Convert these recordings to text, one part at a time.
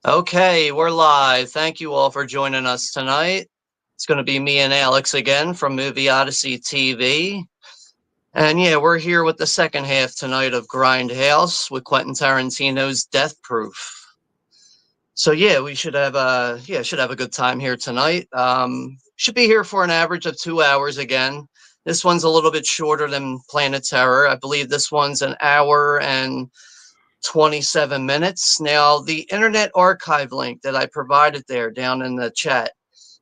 Okay, we're live. Thank you all for joining us tonight. It's going to be me and Alex again from MovieOdysseyTV. And yeah, we're here with the second half tonight of Grindhouse with Quentin Tarantino's Death Proof. So yeah, we should have a good time here tonight. Should be here for an average of 2 hours again. This one's a little bit shorter than Planet Terror. I believe this one's an hour and 27 minutes. Now, the Internet Archive link that I provided there down in the chat,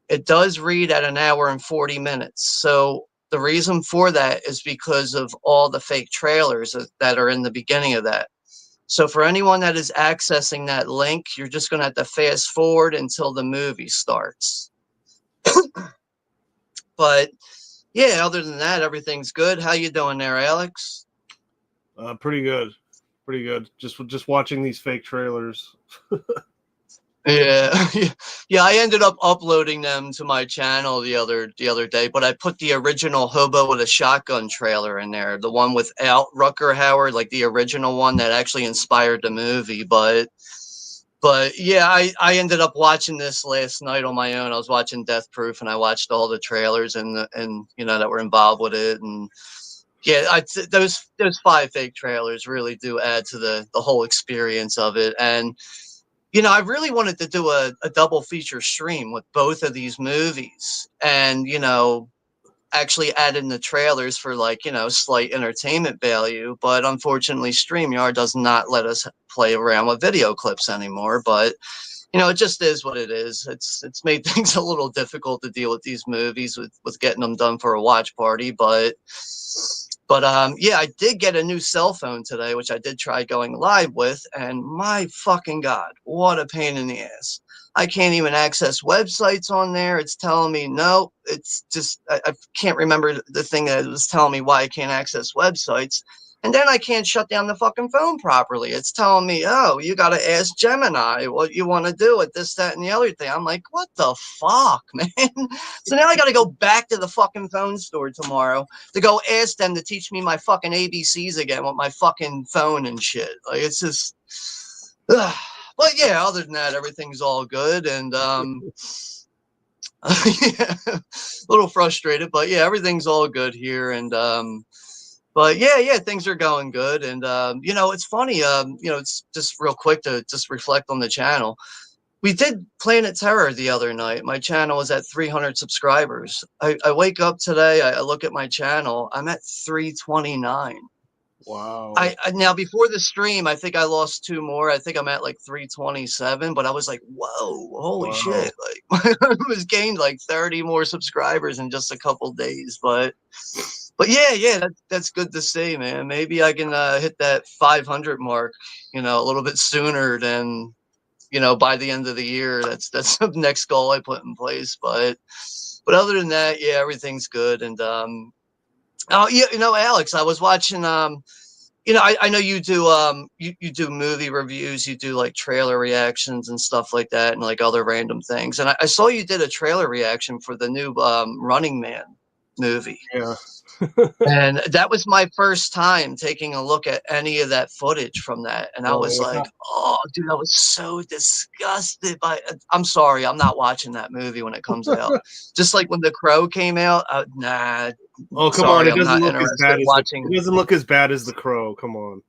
it does read at an hour and 40 minutes. So the reason for that is because of all the fake trailers that are in the beginning of that. So for anyone that is accessing that link, you're just going to have to fast forward until the movie starts. But yeah, other than that, everything's good. How you doing there, Alex? Pretty good. Pretty good. Just watching these fake trailers. Yeah, yeah. I ended up uploading them to my channel the other day, but I put the original Hobo with a Shotgun trailer in there, the one without Rucker Howard, like the original one that actually inspired the movie. But yeah, I ended up watching this last night on my own. I was watching Death Proof, and I watched all the trailers and that were involved with it, and yeah, those 5 fake trailers really do add to the whole experience of it. And I really wanted to do a double feature stream with both of these movies and, actually add in the trailers for slight entertainment value. But unfortunately, StreamYard does not let us play around with video clips anymore. But, it just is what it is. It's made things a little difficult to deal with these movies with getting them done for a watch party. But yeah, I did get a new cell phone today, which I did try going live with, and my fucking God, what a pain in the ass. I can't even access websites on there. It's telling me, no, it's just, I can't remember the thing that was telling me why I can't access websites. And then I can't shut down the fucking phone properly. It's telling me, oh, you got to ask Gemini what you want to do with this, that, and the other thing. I'm like, what the fuck, man? So now I got to go back to the fucking phone store tomorrow to go ask them to teach me my fucking ABCs again with my fucking phone and shit. Like, it's just, but yeah, other than that, everything's all good. And, yeah, a little frustrated, but yeah, everything's all good here. And, but yeah, things are going good. And, it's funny, it's just real quick to just reflect on the channel. We did Planet Terror the other night. My channel was at 300 subscribers. I wake up today, I look at my channel, I'm at 329. Wow. Now before the stream, I think I lost 2 more. I think I'm at like 327, but I was like, whoa, holy shit. Like I was gained like 30 more subscribers in just a couple days. But yeah, that's good to see, man. Maybe I can hit that 500 mark, a little bit sooner than, by the end of the year. That's the next goal I put in place. But other than that, yeah, everything's good. And oh yeah, Alex, I was watching I know you do you do movie reviews, you do like trailer reactions and stuff like that, and like other random things. And I saw you did a trailer reaction for the new Running Man movie. Yeah. And that was my first time taking a look at any of that footage from that. And I was like, oh, dude, I was so disgusted by it. I'm sorry, I'm not watching that movie when it comes out. Just like when The Crow came out, nah. Oh, come sorry, on. It doesn't look as bad as watching. It doesn't look as bad as The Crow. Come on.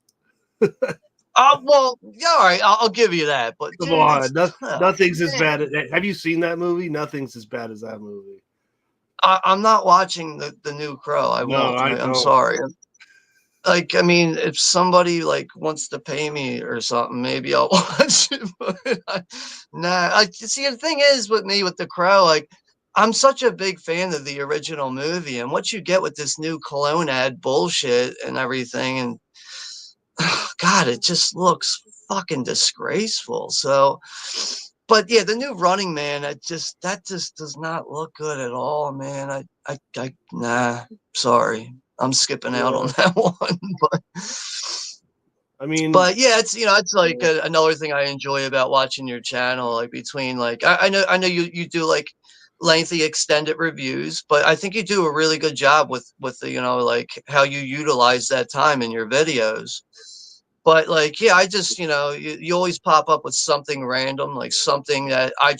Well, yeah, all right, I'll give you that. But come on. Nothing's as bad. Have you seen that movie? Nothing's as bad as that movie. I'm not watching the new Crow. I won't. I'm sorry. Like, I mean, if somebody like wants to pay me or something, maybe I'll watch it. But nah. See, the thing is with me with The Crow, like, I'm such a big fan of the original movie, and what you get with this new cologne ad bullshit and everything, and God, it just looks fucking disgraceful. So. But yeah, the new Running Man, that just does not look good at all, man. Nah, sorry, I'm skipping out on that one. But I mean, but yeah, it's like another thing I enjoy about watching your channel. Like between like I know you do like lengthy extended reviews, but I think you do a really good job with the like how you utilize that time in your videos. But like, yeah, I just, you always pop up with something random, like something that I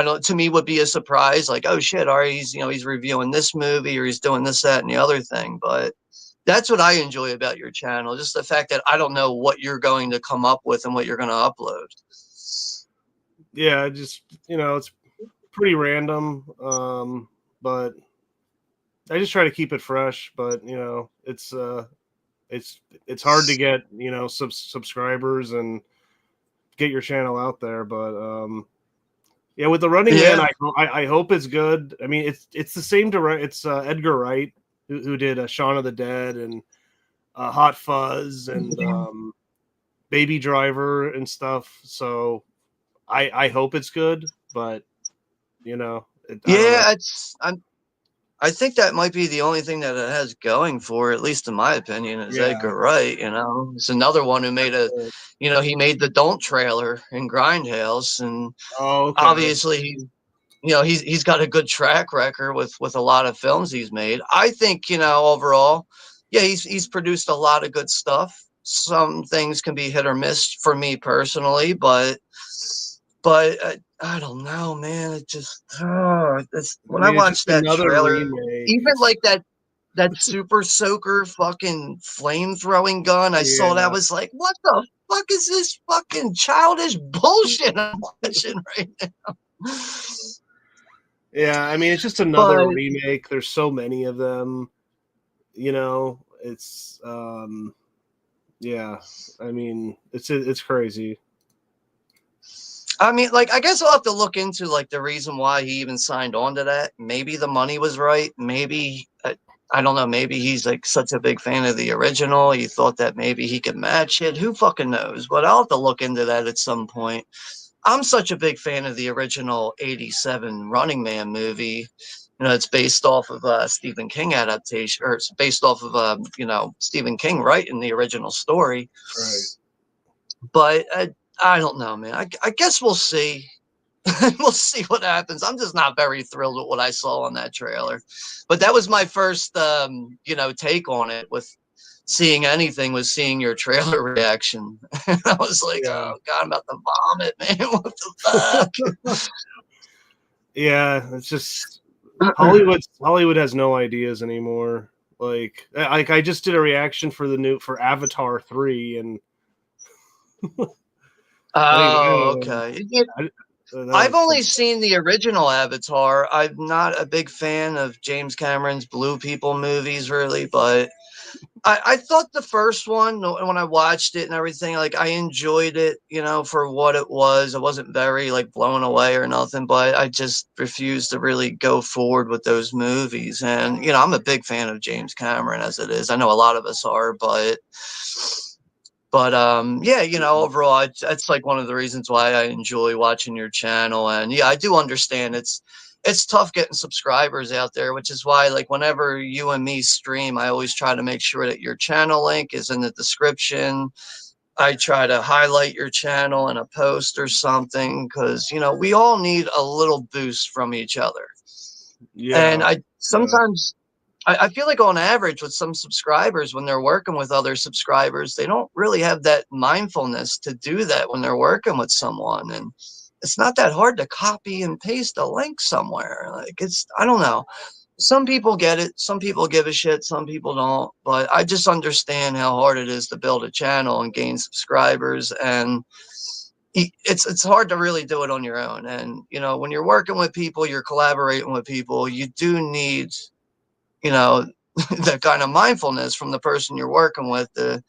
don't, to me would be a surprise. Like, oh shit, all right, he's reviewing this movie or he's doing this, that, and the other thing. But that's what I enjoy about your channel. Just the fact that I don't know what you're going to come up with and what you're going to upload. Yeah, just it's pretty random. But I just try to keep it fresh. But it's hard to get subscribers and get your channel out there. But yeah, with the Running Man, Yeah. I hope it's good. I mean, it's the same direct. It's Edgar Wright who did Shaun of the Dead and Hot Fuzz and Baby Driver and stuff. So I hope it's good, but I don't know. Yeah, I think that might be the only thing that it has going for, at least in my opinion, is Yeah. Edgar Wright. It's another one who made he made the Don't trailer in Grindhouse, and Oh, okay. obviously he's got a good track record with a lot of films he's made. I think overall, yeah, he's produced a lot of good stuff. Some things can be hit or miss for me personally, but I don't know, man. It just I when I mean, it's just watched that another trailer, remake. even like that super soaker fucking flame throwing gun, I saw that, Yeah. I was like, what the fuck is this fucking childish bullshit I'm watching right now? Yeah, I mean, it's just another But remake. There's so many of them. It's yeah. I mean, it's crazy. I mean, like, I guess I'll have to look into like the reason why he even signed on to that. Maybe the money was right. Maybe I don't know. Maybe he's like such a big fan of the original. He thought that maybe he could match it. Who fucking knows? But I'll have to look into that at some point. I'm such a big fan of the original '87 Running Man movie. It's based off of a Stephen King adaptation, or it's based off of Stephen King writing the original story. Right. But I don't know, man. I guess we'll see. We'll see what happens. I'm just not very thrilled with what I saw on that trailer. But that was my first, take on it with seeing anything, was seeing your trailer reaction. I was like, Yeah. oh God, I'm about to vomit, man. What the fuck? Yeah, it's just Hollywood has no ideas anymore. Like I just did a reaction for Avatar 3 and Oh, okay. I've only that's seen the original Avatar. I'm not a big fan of James Cameron's Blue People movies, really, but I thought the first one, when I watched it and everything, like I enjoyed it, for what it was. I wasn't very like blown away or nothing, but I just refused to really go forward with those movies. And, I'm a big fan of James Cameron as it is. I know a lot of us are, but yeah, overall, it's like one of the reasons why I enjoy watching your channel. And yeah, I do understand it's tough getting subscribers out there, which is why, like, whenever you and me stream, I always try to make sure that your channel link is in the description. I try to highlight your channel in a post or something, because we all need a little boost from each other. And yeah. I sometimes I feel like on average with some subscribers, when they're working with other subscribers, they don't really have that mindfulness to do that when they're working with someone. And it's not that hard to copy and paste a link somewhere. Like, I don't know. Some people get it. Some people give a shit. Some people don't. But I just understand how hard it is to build a channel and gain subscribers. And it's hard to really do it on your own. And, when you're working with people, you're collaborating with people, you do need you know, that kind of mindfulness from the person you're working with to,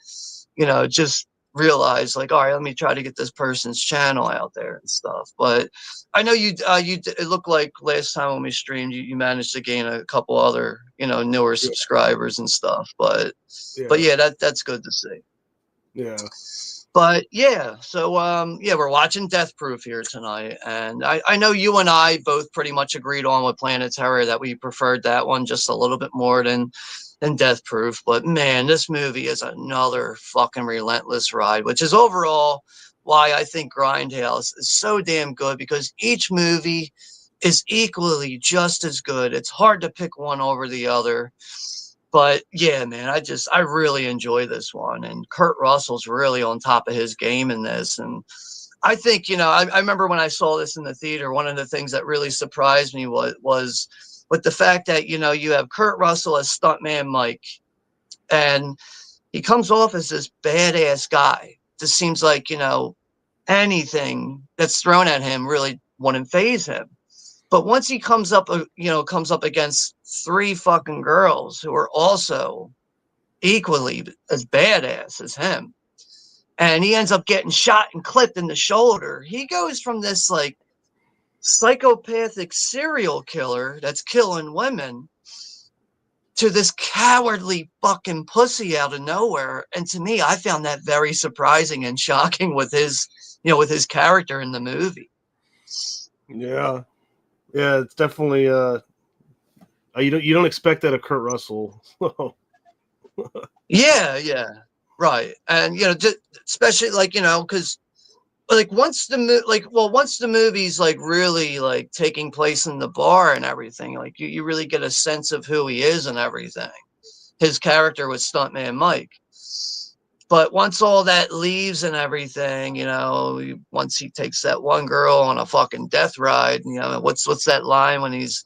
just realize like, all right, let me try to get this person's channel out there and stuff. But I know it looked like last time when we streamed, you managed to gain a couple other, newer Yeah. subscribers and stuff. But Yeah. yeah, that's good to see. Yeah. But yeah, so yeah, we're watching Death Proof here tonight, and I know you and I both pretty much agreed on with Planet Terror that we preferred that one just a little bit more than Death Proof. But man, this movie is another fucking relentless ride, which is overall why I think Grindhouse is so damn good, because each movie is equally just as good. It's hard to pick one over the other. But yeah, man, I really enjoy this one, and Kurt Russell's really on top of his game in this. And I think, I remember when I saw this in the theater, one of the things that really surprised me was with the fact that, you have Kurt Russell as stuntman Mike, and he comes off as this badass guy. Just seems like, anything that's thrown at him really wouldn't phase him. But once he comes up against three fucking girls who are also equally as badass as him, and he ends up getting shot and clipped in the shoulder, he goes from this like psychopathic serial killer that's killing women to this cowardly fucking pussy out of nowhere. And to me, I found that very surprising and shocking with his character in the movie. Yeah. Yeah, it's definitely you don't expect that of Kurt Russell. Yeah, right. And especially because once the movie's like really like taking place in the bar and everything, like you really get a sense of who he is and everything. His character was Stuntman Mike. But once all that leaves and everything, once he takes that one girl on a fucking death ride, what's that line when he's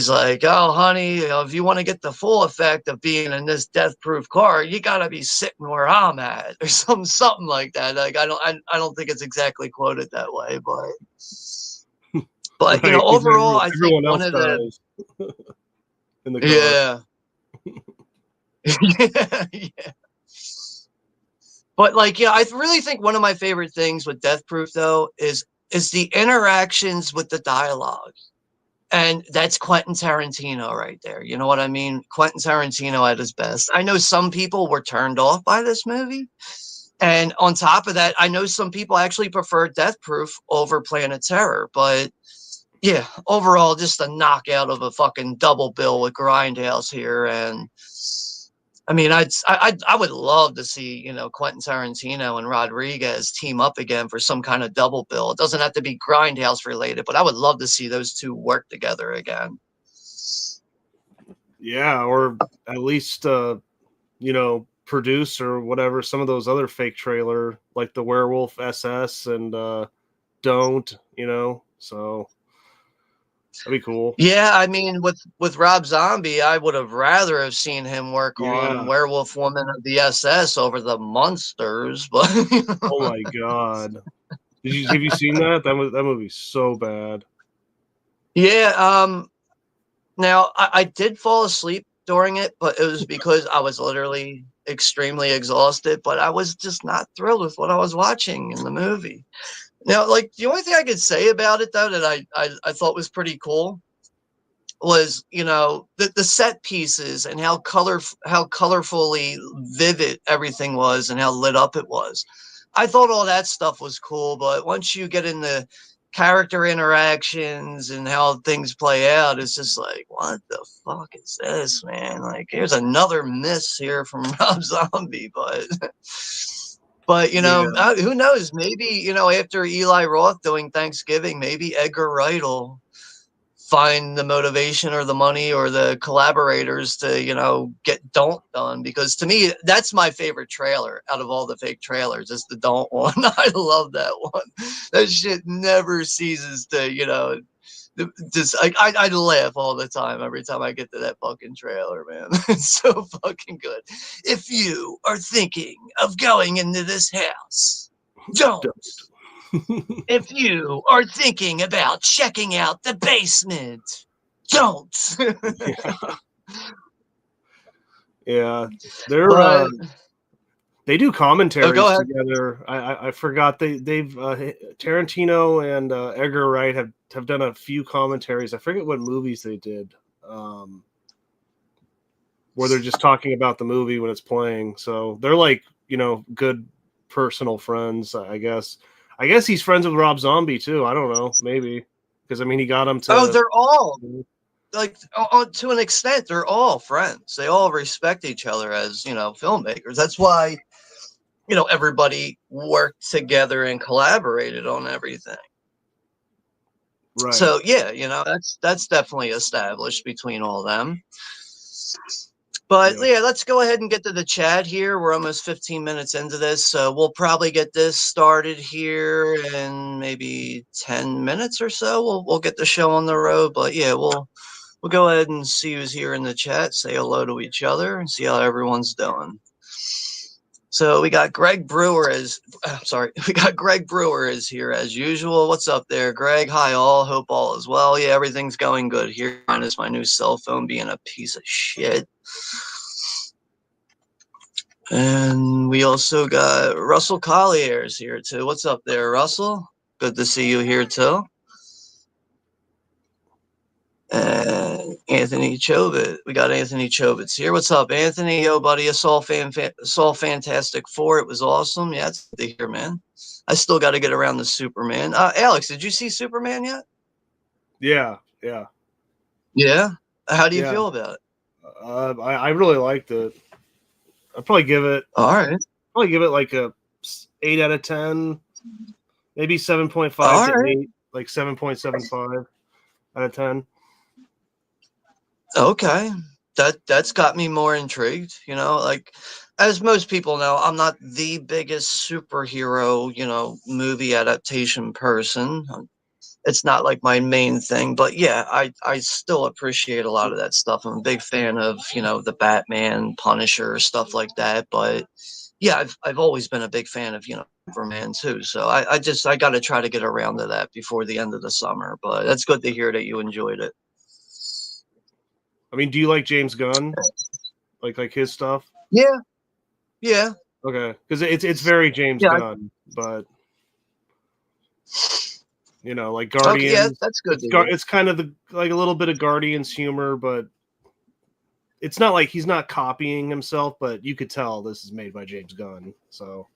like, "Oh, honey, if you want to get the full effect of being in this death-proof car, you gotta be sitting where I'm at," or something like that. Like I don't think it's exactly quoted that way, but Right, overall, I think everyone one else of the dies in the car. yeah. But I really think one of my favorite things with Death Proof though is the interactions with the dialogue. And that's Quentin Tarantino right there. You know what I mean? Quentin Tarantino at his best. I know some people were turned off by this movie. And on top of that, I know some people actually prefer Death Proof over Planet Terror. But yeah, overall, just a knockout of a fucking double bill with Grindhouse here. And I mean, I would love to see, Quentin Tarantino and Rodriguez team up again for some kind of double bill. It doesn't have to be Grindhouse related, but I would love to see those two work together again. Yeah, or at least produce or whatever some of those other fake trailer like the Werewolf SS and Don't, so that'd be cool. Yeah, I mean, with Rob Zombie, I would have rather have seen him work on Yeah. Werewolf Woman of the SS over the Monsters, but Oh my god. Have you seen that? That movie's so bad. yeah. Now I did fall asleep during it, but it was because I was literally extremely exhausted. But I was just not thrilled with what I was watching in the movie. Now, like the only thing I could say about it though that I thought was pretty cool was the set pieces and how colorfully vivid everything was and how lit up it was. I thought all that stuff was cool, but once you get into character interactions and how things play out, it's just like, what the fuck is this, man? Like, here's another miss here from Rob Zombie, but Yeah. who knows? Maybe after Eli Roth doing Thanksgiving, maybe Edgar Wright will find the motivation or the money or the collaborators to get Don't done, because to me that's my favorite trailer out of all the fake trailers is the Don't one. I love that one. That shit never ceases to just I laugh all the time every time I get to that fucking trailer, man. It's so fucking good. If you are thinking of going into this house, don't. If you are thinking about checking out the basement, don't. Yeah. They're But they do commentaries go ahead. together. I forgot they've Tarantino and Edgar Wright have done a few commentaries. I forget what movies they did, where they're just talking about the movie when it's playing. So they're like good personal friends, I guess. I guess he's friends with Rob Zombie too. I don't know, maybe because I mean he got him to. Oh, they're all like to an extent, they're all friends. They all respect each other as filmmakers. That's why everybody worked together and collaborated on everything. Right. So yeah, that's definitely established between all of them. But Yeah. yeah, let's go ahead and get to the chat here. We're almost 15 minutes into this, so we'll probably get this started here in maybe 10 minutes or so. We'll get the show on the road. But yeah, we'll go ahead and see who's here in the chat, say hello to each other, and see how everyone's doing. So we got Greg Brewer we got Greg Brewer is here as usual. What's up there, Greg? Hi all, hope all is well. Yeah, everything's going good here. Minus my new cell phone being a piece of shit. And we also got Russell Collier's here too. What's up there, Russell? Good to see you here too. And Anthony Chobit. We got Anthony Chobits here. What's up, Anthony? Yo, buddy, I saw Fantastic Four. It was awesome. Yeah, it's good to hear, man. I still got to get around to Superman. Alex, did you see Superman yet? Yeah. Yeah. How do you Yeah. feel about it? I really liked it. I'd probably give it All right. like a 8 out of 10, maybe 7.5 All to right. 8, like 7.75 out of 10. Okay. That's got me more intrigued, you know, like as most people know, I'm not the biggest superhero, you know, movie adaptation person. It's not like my main thing, but yeah, I still appreciate a lot of that stuff. I'm a big fan of, you know, the Batman, Punisher, stuff like that, but yeah, I've always been a big fan of, you know, Superman too. So I got to try to get around to that before the end of the summer, but that's good to hear that you enjoyed it. I mean, do you like James Gunn? Like his stuff? Yeah. Yeah. Okay, because it's very James Yeah. Gunn, but you know, like Okay. Yeah. Guardians, That's good to hear. it's kind of like a little bit of Guardians humor, but it's not like he's not copying himself, but you could tell this is made by James Gunn. So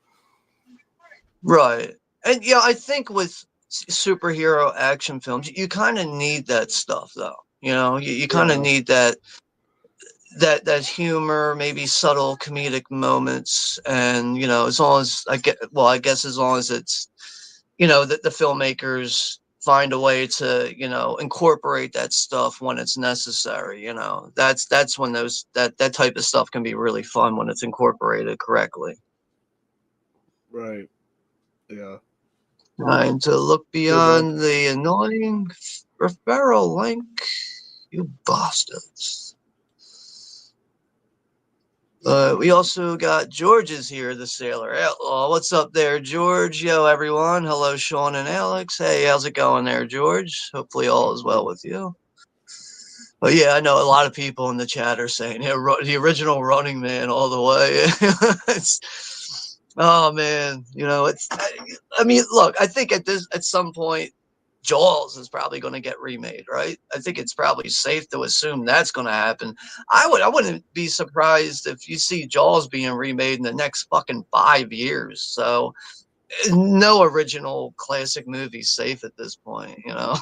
Right. And yeah, I think with superhero action films, you kind of need that stuff though. You know, you kind of yeah, need that humor, maybe subtle comedic moments, and you know, as long as I guess as long as it's, you know, that the filmmakers find a way to, you know, incorporate that stuff when it's necessary. You know, that's when that type of stuff can be really fun when it's incorporated correctly. right, yeah. Trying to look Good man. beyond the annoying referral link, you bastards. We also got George is here, the sailor outlaw. What's up there, George? Yo, everyone. Hello, Sean and Alex. Hey, how's it going there, George? Hopefully all is well with you. But yeah, I know a lot of people in the chat are saying, yeah, the original Running Man all the way. Oh man, you know, I mean, look, I think at some point Jaws is probably going to get remade, right? I think it's probably safe to assume that's going to happen. I wouldn't be surprised if you see Jaws being remade in the next fucking 5 years. So no original classic movie safe at this point, you know.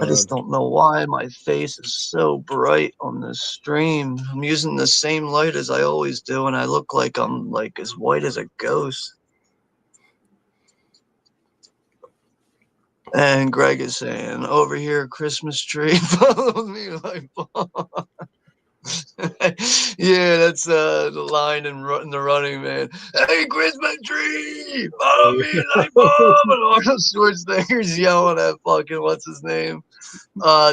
I just God. don't know why my face is so bright on this stream. I'm using the same light as I always do, and I look like I'm like as white as a ghost. And Greg is saying, over here, Christmas tree, follow me like Bob. Yeah, that's the line in the Running Man. Hey, Christmas tree, follow me like Bob. And Arnold Schwarzenegger's yelling at fucking, what's his name?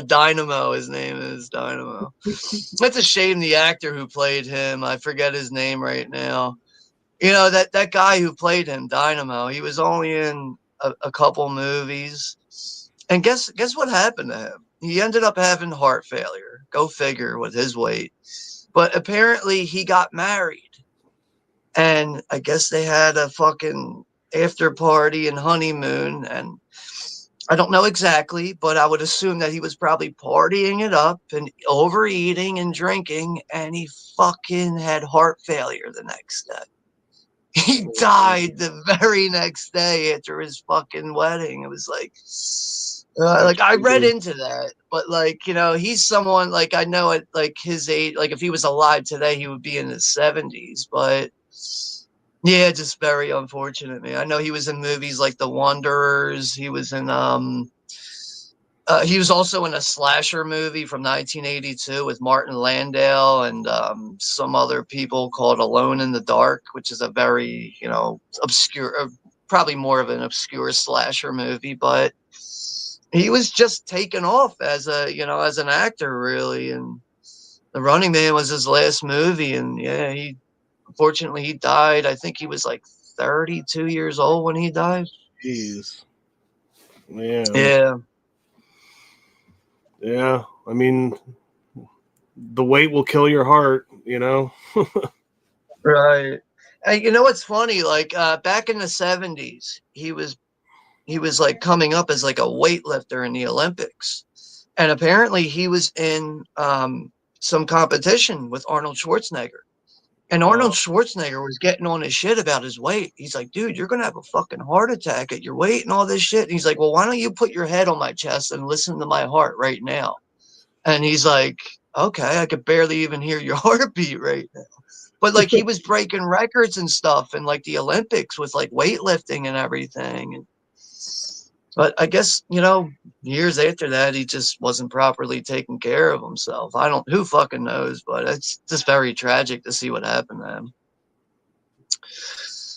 Dynamo. His name is Dynamo. That's a shame the actor who played him, I forget his name right now. You know, that guy who played him, Dynamo, he was only in a couple movies. And guess what happened to him? He ended up having heart failure. Go figure with his weight. But apparently he got married. And I guess they had a fucking after party and honeymoon. And I don't know exactly, but I would assume that he was probably partying it up and overeating and drinking. And he fucking had heart failure the next day. He died the very next day after his fucking wedding. It was like I read into that, but like, you know, he's someone like I know at like his age, like if he was alive today, he would be in his 70s. But yeah, just very unfortunate, man. I know he was in movies like The Wanderers. He was in He was also in a slasher movie from 1982 with Martin Landau and some other people called Alone in the Dark, which is a very, obscure, probably more of an obscure slasher movie, but he was just taken off as as an actor, really. And The Running Man was his last movie. And yeah, unfortunately, he died. I think he was like 32 years old when he died. Jeez. Man. Yeah. Yeah. I mean, the weight will kill your heart, Right. And you know what's funny? Like back in the 70s, he was like coming up as like a weightlifter in the Olympics. And apparently he was in some competition with Arnold Schwarzenegger. And Arnold Schwarzenegger was getting on his shit about his weight. He's like, dude, you're going to have a fucking heart attack at your weight and all this shit. And he's like, well, why don't you put your head on my chest and listen to my heart right now? And he's like, okay, I could barely even hear your heartbeat right now. But like he was breaking records and stuff in like the Olympics with like weightlifting and everything. And but I guess, years after that, he just wasn't properly taking care of himself. Who fucking knows, but it's just very tragic to see what happened to him.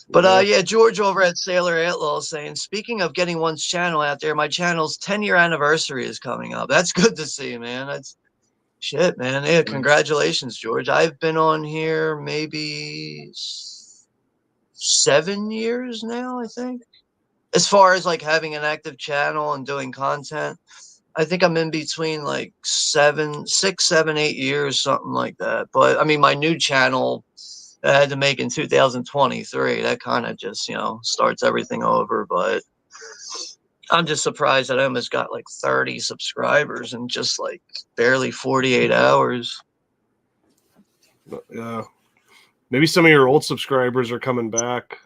But yeah, George over at Sailor Outlaw saying, speaking of getting one's channel out there, my channel's 10-year anniversary is coming up. That's good to see, man. That's shit, man. Yeah, congratulations, George. I've been on here maybe 7 years now, I think. As far as like having an active channel and doing content, I think I'm in between like 6, 7, 8 years, something like that. But I mean, my new channel I had to make in 2023. That kind of just, starts everything over. But I'm just surprised that I almost got like 30 subscribers in just like barely 48 hours. Yeah. Maybe some of your old subscribers are coming back,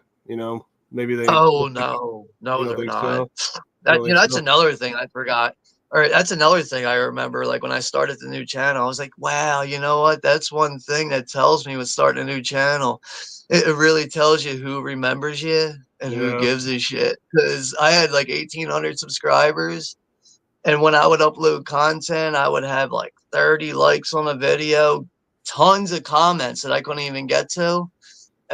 Maybe they. Oh, no, they're not. So? That's another thing I forgot. Or that's another thing I remember. Like when I started the new channel, I was like, wow, you know what? That's one thing that tells me with starting a new channel. It really tells you who remembers you and who gives a shit. Because I had like 1,800 subscribers. And when I would upload content, I would have like 30 likes on a video, tons of comments that I couldn't even get to.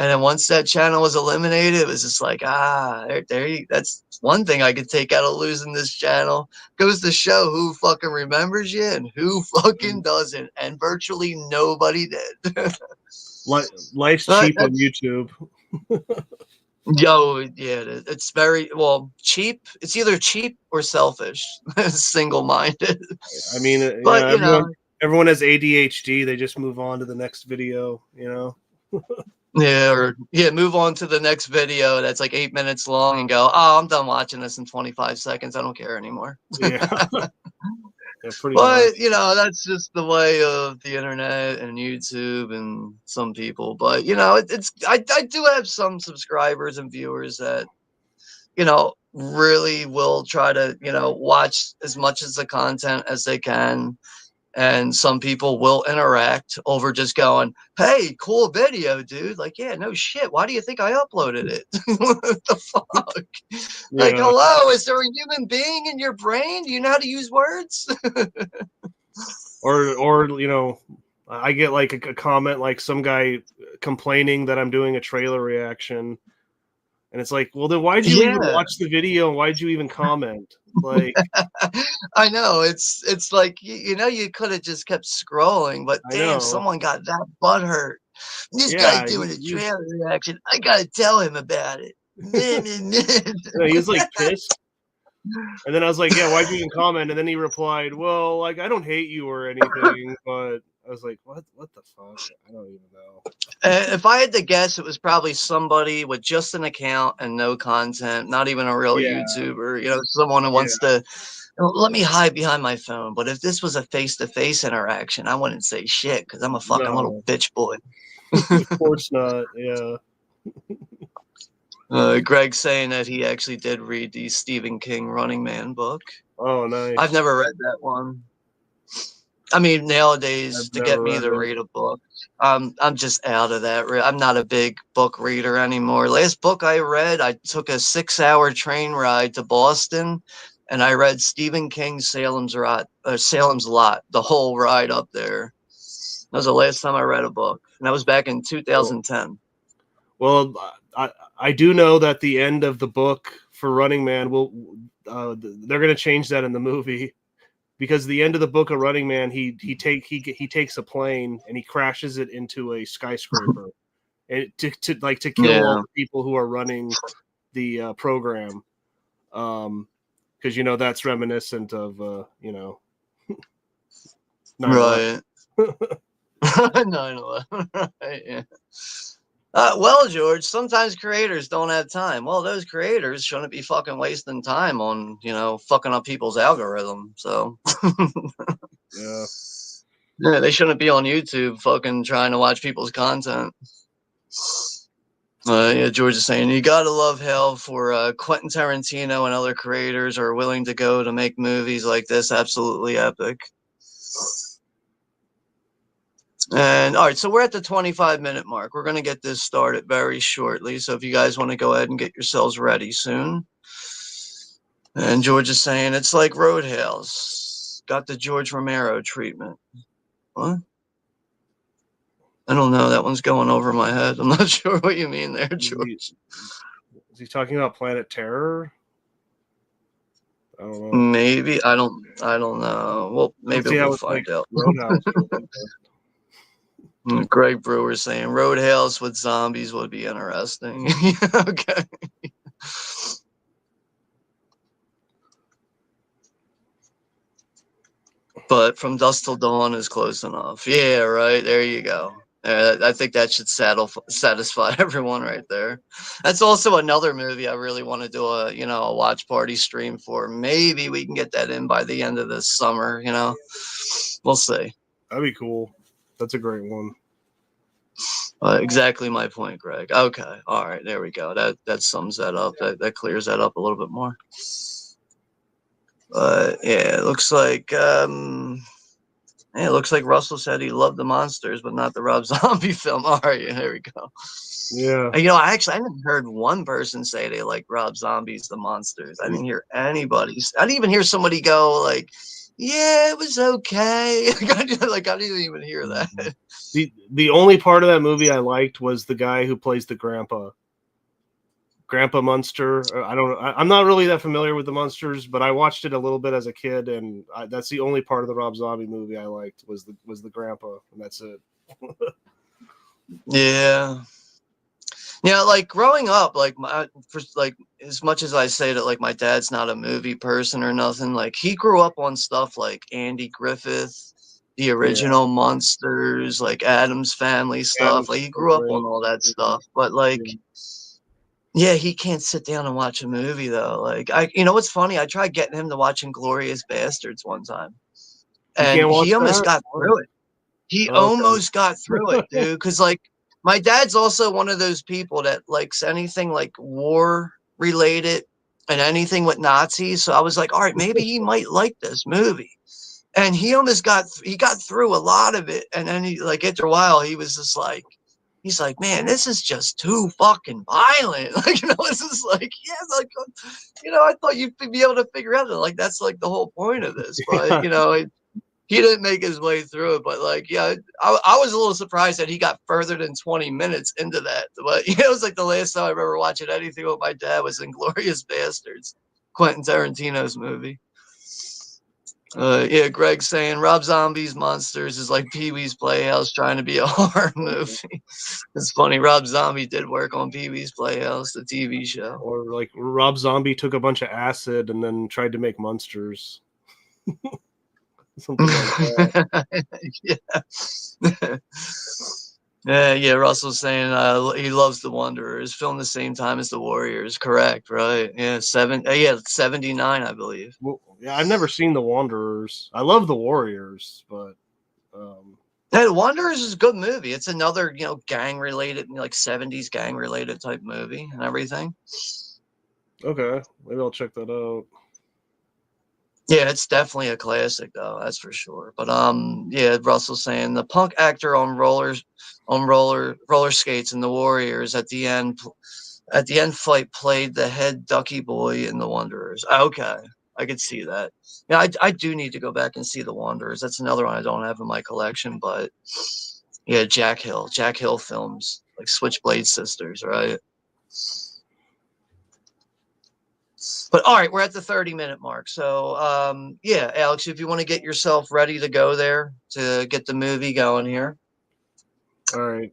And then once that channel was eliminated, it was just like, that's one thing I could take out of losing this channel. Goes to show who fucking remembers you and who fucking doesn't. And virtually nobody did. Life's cheap on YouTube. Yo, yeah, it's very, cheap. It's either cheap or selfish, single-minded. I mean, but everyone has ADHD. They just move on to the next video, Yeah, move on to the next video that's like 8 minutes long and go, oh, I'm done watching this in 25 seconds. I don't care anymore. Yeah. But much. That's just the way of the internet and YouTube and some people. But I do have some subscribers and viewers that really will try to watch as much as the content as they can. And some people will interact over just going, hey, cool video, dude. Like, yeah, no shit. Why do you think I uploaded it? What the fuck? Yeah. Like, hello, is there a human being in your brain? Do you know how to use words? or I get like a comment, like some guy complaining that I'm doing a trailer reaction. And it's like, well, then why'd you even watch the video? And why'd you even comment? Like, I know it's like, you could have just kept scrolling, but damn, someone got that butthurt. This guy's doing a trailer reaction. I got to tell him about it. He was like pissed. And then I was like, yeah, why'd you even comment? And then he replied, well, like, I don't hate you or anything, but I was like, what the fuck? I don't even know. If I had to guess, it was probably somebody with just an account and no content, not even a real YouTuber, someone who wants to, let me hide behind my phone. But if this was a face-to-face interaction, I wouldn't say shit because I'm a fucking little bitch boy. Of course not, yeah. Greg saying that he actually did read the Stephen King Running Man book. Oh, nice. I've never read that one. I mean, nowadays, to get me to read a book, I'm just out of that. I'm not a big book reader anymore. Last book I read, I took a 6-hour train ride to Boston, and I read Stephen King's Salem's Lot, the whole ride up there. That was the last time I read a book, and that was back in 2010. Well, I do know that the end of the book for Running Man they're going to change that in the movie, because the end of the book of Running Man, he takes a plane and he crashes it into a skyscraper, and to kill all the people who are running the program, because that's reminiscent of right. 9/11. Right, yeah. Well, George, sometimes creators don't have time. Well, those creators shouldn't be fucking wasting time on, fucking up people's algorithm. So, yeah, they shouldn't be on YouTube fucking trying to watch people's content. Yeah, George is saying, you gotta love hell for Quentin Tarantino and other creators are willing to go to make movies like this. Absolutely epic. And all right, so we're at the 25-minute mark. We're going to get this started very shortly. So if you guys want to go ahead and get yourselves ready soon. And George is saying, it's like Roadhouse. Got the George Romero treatment. What? I don't know. That one's going over my head. I'm not sure what you mean there, George. Is he talking about Planet Terror? I don't know. Maybe. I don't know. Well, maybe we'll find out. Roadhouse. Greg Brewer saying Roadhouse with zombies would be interesting. Okay. But From Dusk Till Dawn is close enough. Yeah, right. There you go. I think that should satisfy everyone right there. That's also another movie I really want to do a watch party stream for. Maybe we can get that in by the end of this summer. We'll see. That'd be cool. That's a great one. Exactly my point, Greg. Okay. All right. There we go. That sums that up. That clears that up a little bit more. Yeah, it looks like Russell said he loved the monsters, but not the Rob Zombie film. All right, there we go. Yeah. I haven't heard one person say they like Rob Zombie's The Monsters. I didn't hear anybody. I didn't even hear somebody go like, yeah, it was okay. I didn't even hear that. The only part of that movie I liked was the guy who plays the Grandpa Munster. I'm not really that familiar with the Munsters, but I watched it a little bit as a kid, and that's the only part of the Rob Zombie movie I liked was the Grandpa, and that's it. Yeah. Yeah, like growing up, as much as I say that like my dad's not a movie person or nothing, like he grew up on stuff like Andy Griffith, the original Monsters, like Addams Family stuff. Like he grew up on all that stuff, but like, yeah, he can't sit down and watch a movie though. Like what's funny? I tried getting him to watch Inglourious Bastards one time, and he almost got through it. He almost got through it, dude. Because like my dad's also one of those people that likes anything like war related and anything with Nazis. So I was like, all right, maybe he might like this movie. And he almost got through a lot of it. And then he like after a while, he was just like, he's like, man, this is just too fucking violent. Like, this is like, yeah, like, I thought you'd be able to figure out that like that's like the whole point of this. But he didn't make his way through it, but like, yeah, I was a little surprised that he got further than 20 minutes into that. But it was like the last time I remember watching anything with my dad was Inglourious Bastards, Quentin Tarantino's movie. Yeah, Greg saying Rob Zombie's Monsters is like Pee-wee's Playhouse trying to be a horror movie. It's funny, Rob Zombie did work on Pee-wee's Playhouse, the TV show. Or like Rob Zombie took a bunch of acid and then tried to make Monsters. Something like that. Yeah, Russell's saying he loves The Wanderers. Filmed the same time as The Warriors. Correct, right? Yeah, 79, I believe. Well, yeah, I've never seen The Wanderers. I love The Warriors, but yeah, The Wanderers is a good movie. It's another gang related, like 70s gang related type movie and everything. Okay, maybe I'll check that out. Yeah, it's definitely a classic though, that's for sure. But yeah, Russell's saying the punk actor on roller skates in The Warriors at the end fight played the head Ducky Boy in The Wanderers. Okay. I could see that. Yeah, I do need to go back and see The Wanderers. That's another one I don't have in my collection, but yeah, Jack Hill films, like Switchblade Sisters, right? But all right, we're at the 30-minute mark. So yeah, Alex, if you want to get yourself ready to go there to get the movie going here. All right.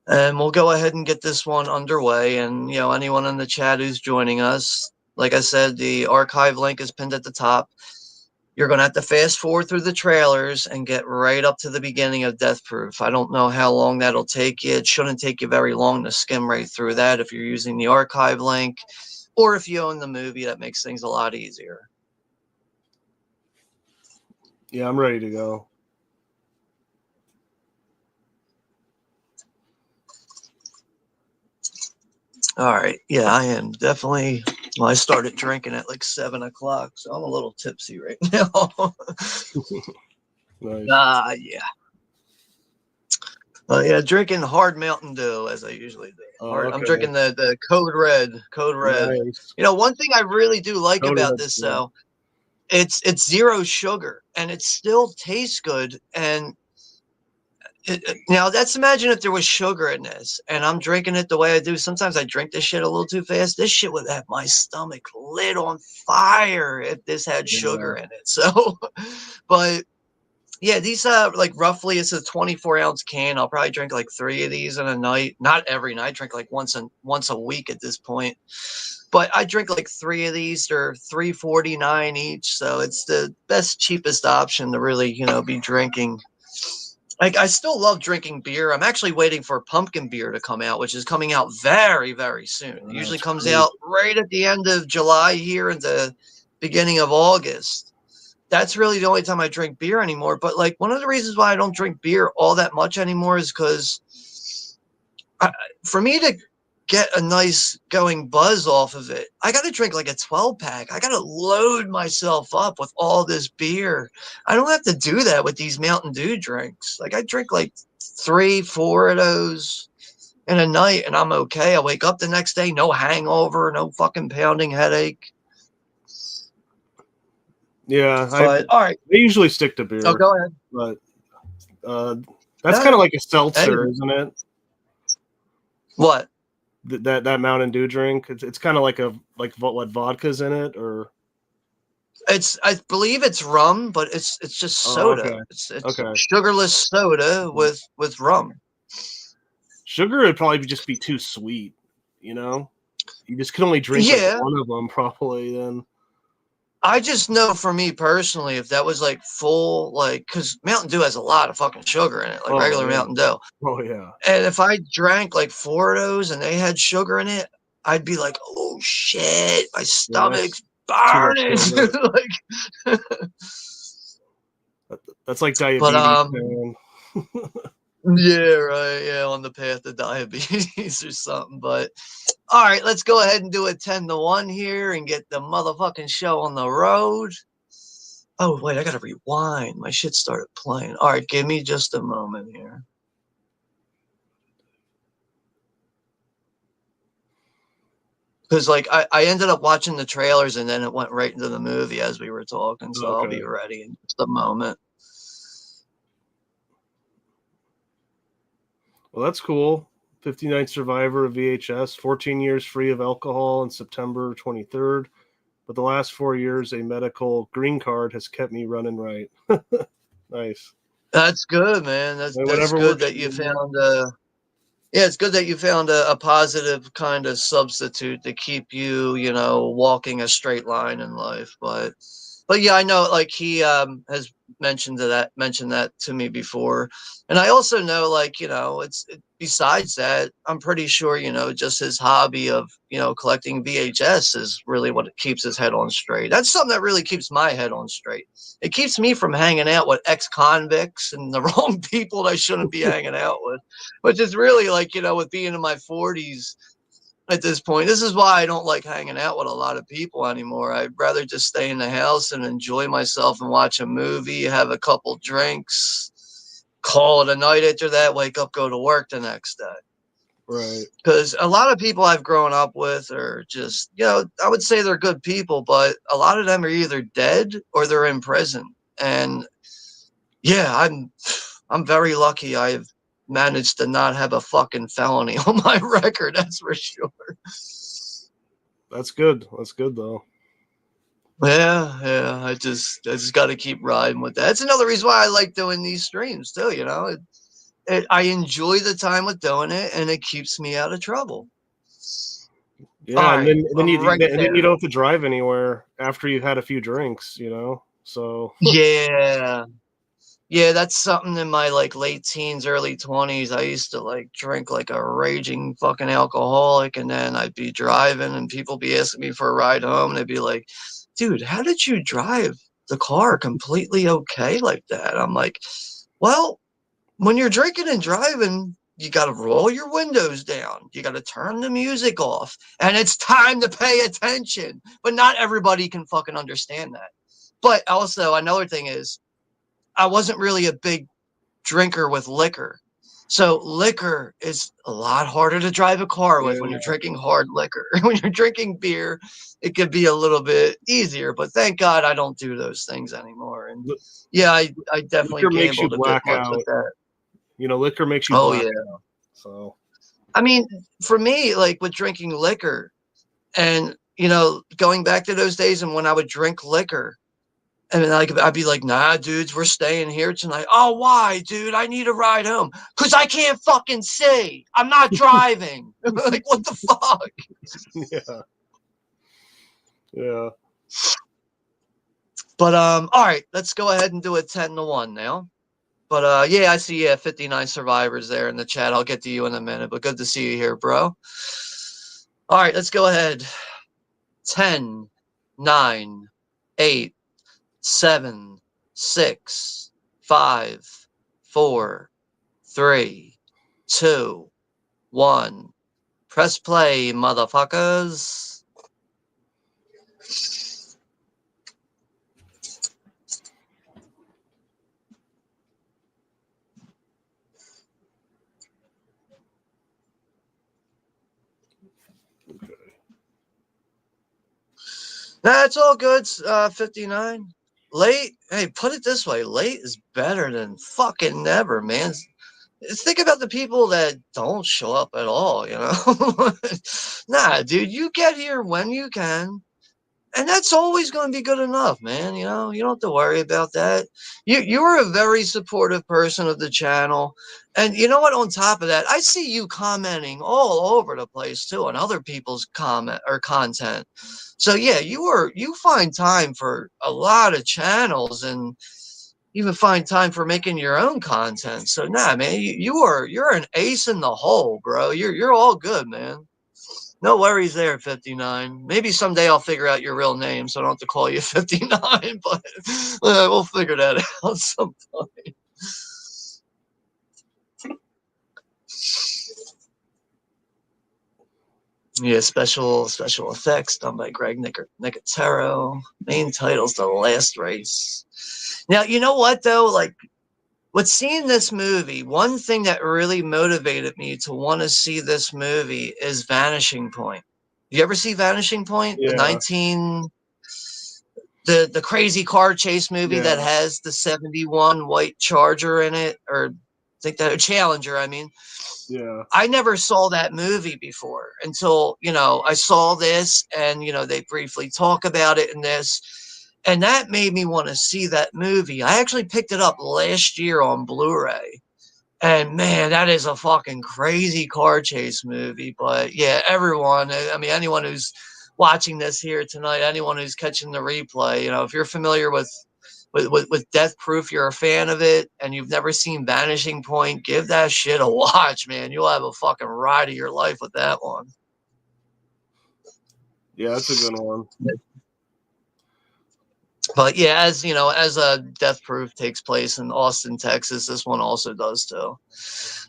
And we'll go ahead and get this one underway. And, you know, anyone in the chat who's joining us, like I said, the archive link is pinned at the top. You're going to have to fast forward through the trailers and get right up to the beginning of Death Proof. I don't know how long that'll take you. It shouldn't take you very long to skim right through that if you're using the archive link, or if you own the movie, that makes things a lot easier. Yeah, I'm ready to go. All right. Yeah, I am definitely. Well, I started drinking at like 7 o'clock, so I'm a little tipsy right now. Nice. Yeah. Yeah, drinking hard Mountain Dew as I usually do. Okay. I'm drinking the Code Red. Code Red. Nice. You know, one thing I really do like Code about Red's this, good. though, it's zero sugar and it still tastes good. And now that's, imagine if there was sugar in this and I'm drinking it the way I do. Sometimes I drink this shit a little too fast. This shit would have my stomach lit on fire if this had sugar in it. So, but yeah, these like roughly it's a 24-ounce can. I'll probably drink like 3 of these in a night. Not every night. I drink like once a week at this point. But I drink like 3 of these. They're $3.49 each, so it's the best, cheapest option to really, you know, be drinking. Like, I still love drinking beer. I'm actually waiting for pumpkin beer to come out, which is coming out very, very soon. It usually comes out right at the end of July here and the beginning of August. That's really the only time I drink beer anymore. But like, one of the reasons why I don't drink beer all that much anymore is because for me to get a nice going buzz off of it, I got to drink like a 12-pack. I got to load myself up with all this beer. I don't have to do that with these Mountain Dew drinks. Like, I drink like 3, 4 of those in a night and I'm okay. I wake up the next day, no hangover, no fucking pounding headache. Yeah, But all right, I usually stick to beer. Oh, go ahead. But that's kind of like a seltzer, Hey. isn't it? What? That Mountain Dew drink. It's kind of like what vodka's in it, or I believe it's rum, but it's just soda. Okay. It's Okay. sugarless soda with rum. Sugar would probably just be too sweet, you know? You just could only drink like one of them probably then. I just know for me personally, if that was like full, like, because Mountain Dew has a lot of fucking sugar in it, like regular Mountain Dew. Oh, yeah. And if I drank like 4 of those and they had sugar in it, I'd be like, oh shit, my stomach's burning. Like, that's like diabetes, man. Yeah, right. Yeah, on the path to diabetes or something. But all right, let's go ahead and do a 10-1 here and get the motherfucking show on the road. Oh, wait, I gotta rewind. My shit started playing. All right, give me just a moment here. Because like I ended up watching the trailers and then it went right into the movie as we were talking. So I'll be ready in just a moment. Well, that's cool. 59th Survivor of VHS, 14 years free of alcohol on September 23rd. But the last 4 years, a medical green card has kept me running right. Nice. That's good, man. That's good that you found it's good that you found a positive kind of substitute to keep you, you know, walking a straight line in life. But yeah, I know, like, he has mentioned that to me before. And I also know, like, you know, besides that, I'm pretty sure, you know, just his hobby of, you know, collecting VHS is really what keeps his head on straight. That's something that really keeps my head on straight. It keeps me from hanging out with ex-convicts and the wrong people that I shouldn't be hanging out with, which is really, like, you know, with being in my 40s, at this point, this is why I don't like hanging out with a lot of people anymore. I'd rather just stay in the house and enjoy myself and watch a movie, have a couple drinks, call it a night after that, wake up, go to work the next day. Right. Because a lot of people I've grown up with are just, I would say they're good people, but a lot of them are either dead or they're in prison. And yeah, I'm very lucky. I've managed to not have a fucking felony on my record. That's for sure. That's good. That's good though. Yeah. I just got to keep riding with that. That's another reason why I like doing these streams too. I enjoy the time with doing it, and it keeps me out of trouble. All Yeah, and right, then I'm right you there. don't have to drive anywhere after you've had a few drinks, So Yeah. Yeah, that's something in my like late teens, early 20s. I used to like drink like a raging fucking alcoholic, and then I'd be driving and people be asking me for a ride home, and they'd be like, dude, how did you drive the car completely okay like that? I'm like, well, when you're drinking and driving, you got to roll your windows down. You got to turn the music off, and it's time to pay attention. But not everybody can fucking understand that. But also, another thing is, I wasn't really a big drinker with liquor. So liquor is a lot harder to drive a car with when yeah, you're drinking hard liquor. When you're drinking beer, it could be a little bit easier, but thank God I don't do those things anymore. And li- yeah, I definitely liquor makes you gambled a bit black much with out. that. Liquor makes you Oh black yeah. out. So I mean, for me, like with drinking liquor and, going back to those days and when I would drink liquor, and then I'd be like, nah, dudes, we're staying here tonight. Oh, why, dude? I need a ride home. Because I can't fucking see. I'm not driving. Like, what the fuck? yeah, yeah. But, all right, let's go ahead and do it 10-1 now. But, yeah, I see 59 survivors there in the chat. I'll get to you in a minute, but good to see you here, bro. All right, let's go ahead. 10, 9, 8, 7, 6, 5, 4, 3, 2, 1. Press play, motherfuckers. Okay. That's all good. 59. Late. Hey, put it this way: late is better than fucking never, man. Think about the people that don't show up at all. Nah, dude, you get here when you can. And that's always going to be good enough, man. You don't have to worry about that. You were a very supportive person of the channel, and you know what? On top of that, I see you commenting all over the place too on other people's comment or content. So yeah, you find time for a lot of channels and even find time for making your own content. So nah, man, you're an ace in the hole, bro. You're all good, man. No worries there, 59. Maybe someday I'll figure out your real name so I don't have to call you 59, but we'll figure that out sometime. Yeah, special effects done by Greg Nicotero. Main titles, The Last Race. Now, you know what, though? Like, with seeing this movie, one thing that really motivated me to want to see this movie is Vanishing Point. You ever see Vanishing Point? Yeah, The crazy car chase movie that yeah, has the 71 white Charger in it, or I think that a Challenger, I mean. yeah. I never saw that movie before until, I saw this and, they briefly talk about it in this. And that made me want to see that movie. I actually picked it up last year on Blu-ray. And man, that is a fucking crazy car chase movie. But yeah, everyone, I mean, anyone who's watching this here tonight, anyone who's catching the replay, if you're familiar with Death Proof, you're a fan of it, and you've never seen Vanishing Point, give that shit a watch, man. You'll have a fucking ride of your life with that one. Yeah, that's a good one. But yeah, as a Death Proof takes place in Austin, Texas, this one also does too.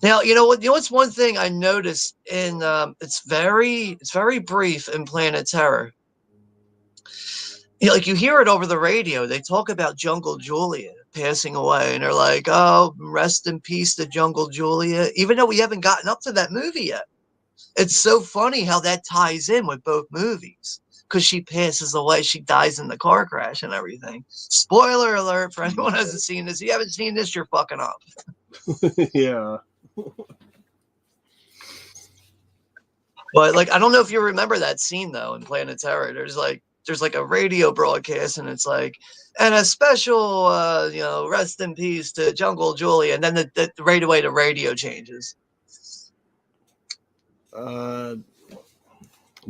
Now, what's one thing I noticed in it's very brief in Planet Terror. Like you hear it over the radio, they talk about Jungle Julia passing away, and they're like, "Oh, rest in peace to Jungle Julia," even though we haven't gotten up to that movie yet. It's so funny how that ties in with both movies. Because she passes away, she dies in the car crash and everything. Spoiler alert for anyone who hasn't seen this. If you haven't seen this, you're fucking up. Yeah. But like, I don't know if you remember that scene though in Planet Terror. There's like a radio broadcast, and it's like, and a special, rest in peace to Jungle Julie, and then right away the radio changes. No,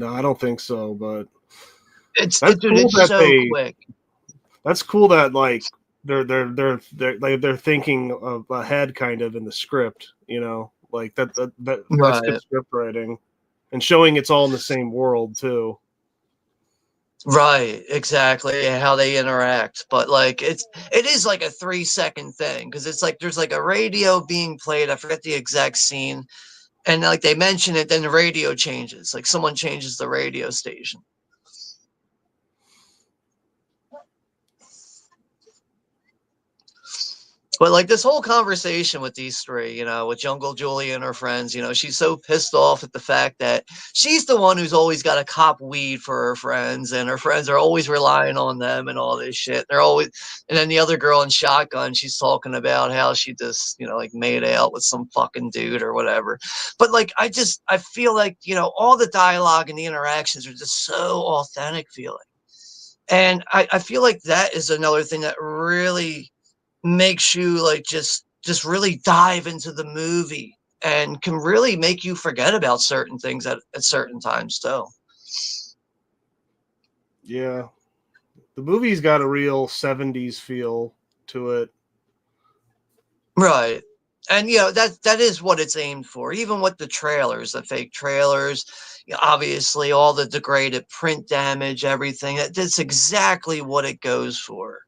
I don't think so. But It's that's dude, cool it's that so quick. That's cool that like they're thinking of ahead kind of in the script, like that's Right. good script writing, and showing it's all in the same world too. Right, exactly how they interact. But like it is like a 3-second thing, because it's like there's like a radio being played. I forget the exact scene, and like they mention it, then the radio changes. Like someone changes the radio station. But like this whole conversation with these three, with Jungle Julie and her friends, she's so pissed off at the fact that she's the one who's always got to cop weed for her friends, and her friends are always relying on them and all this shit. They're always, and then the other girl in Shotgun, she's talking about how she just, like made out with some fucking dude or whatever. But like, I feel like, all the dialogue and the interactions are just so authentic feeling. And I feel like that is another thing that really makes you like just really dive into the movie, and can really make you forget about certain things at certain times too. Yeah, the movie's got a real 70s feel to it. Right. And that is what it's aimed for. Even with the trailers, the fake trailers, obviously all the degraded print damage, everything, that's exactly what it goes for.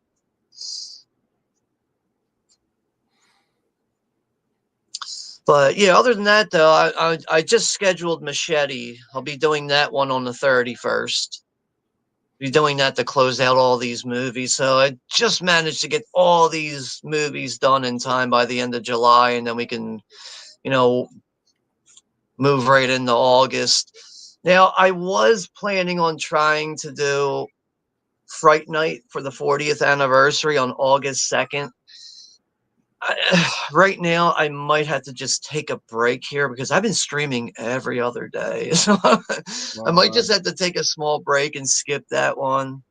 But yeah, other than that, though, I just scheduled Machete. I'll be doing that one on the 31st. Be doing that to close out all these movies. So I just managed to get all these movies done in time by the end of July, and then we can, move right into August. Now, I was planning on trying to do Fright Night for the 40th anniversary on August 2nd. Right now, I might have to just take a break here because I've been streaming every other day. So I might just have to take a small break and skip that one.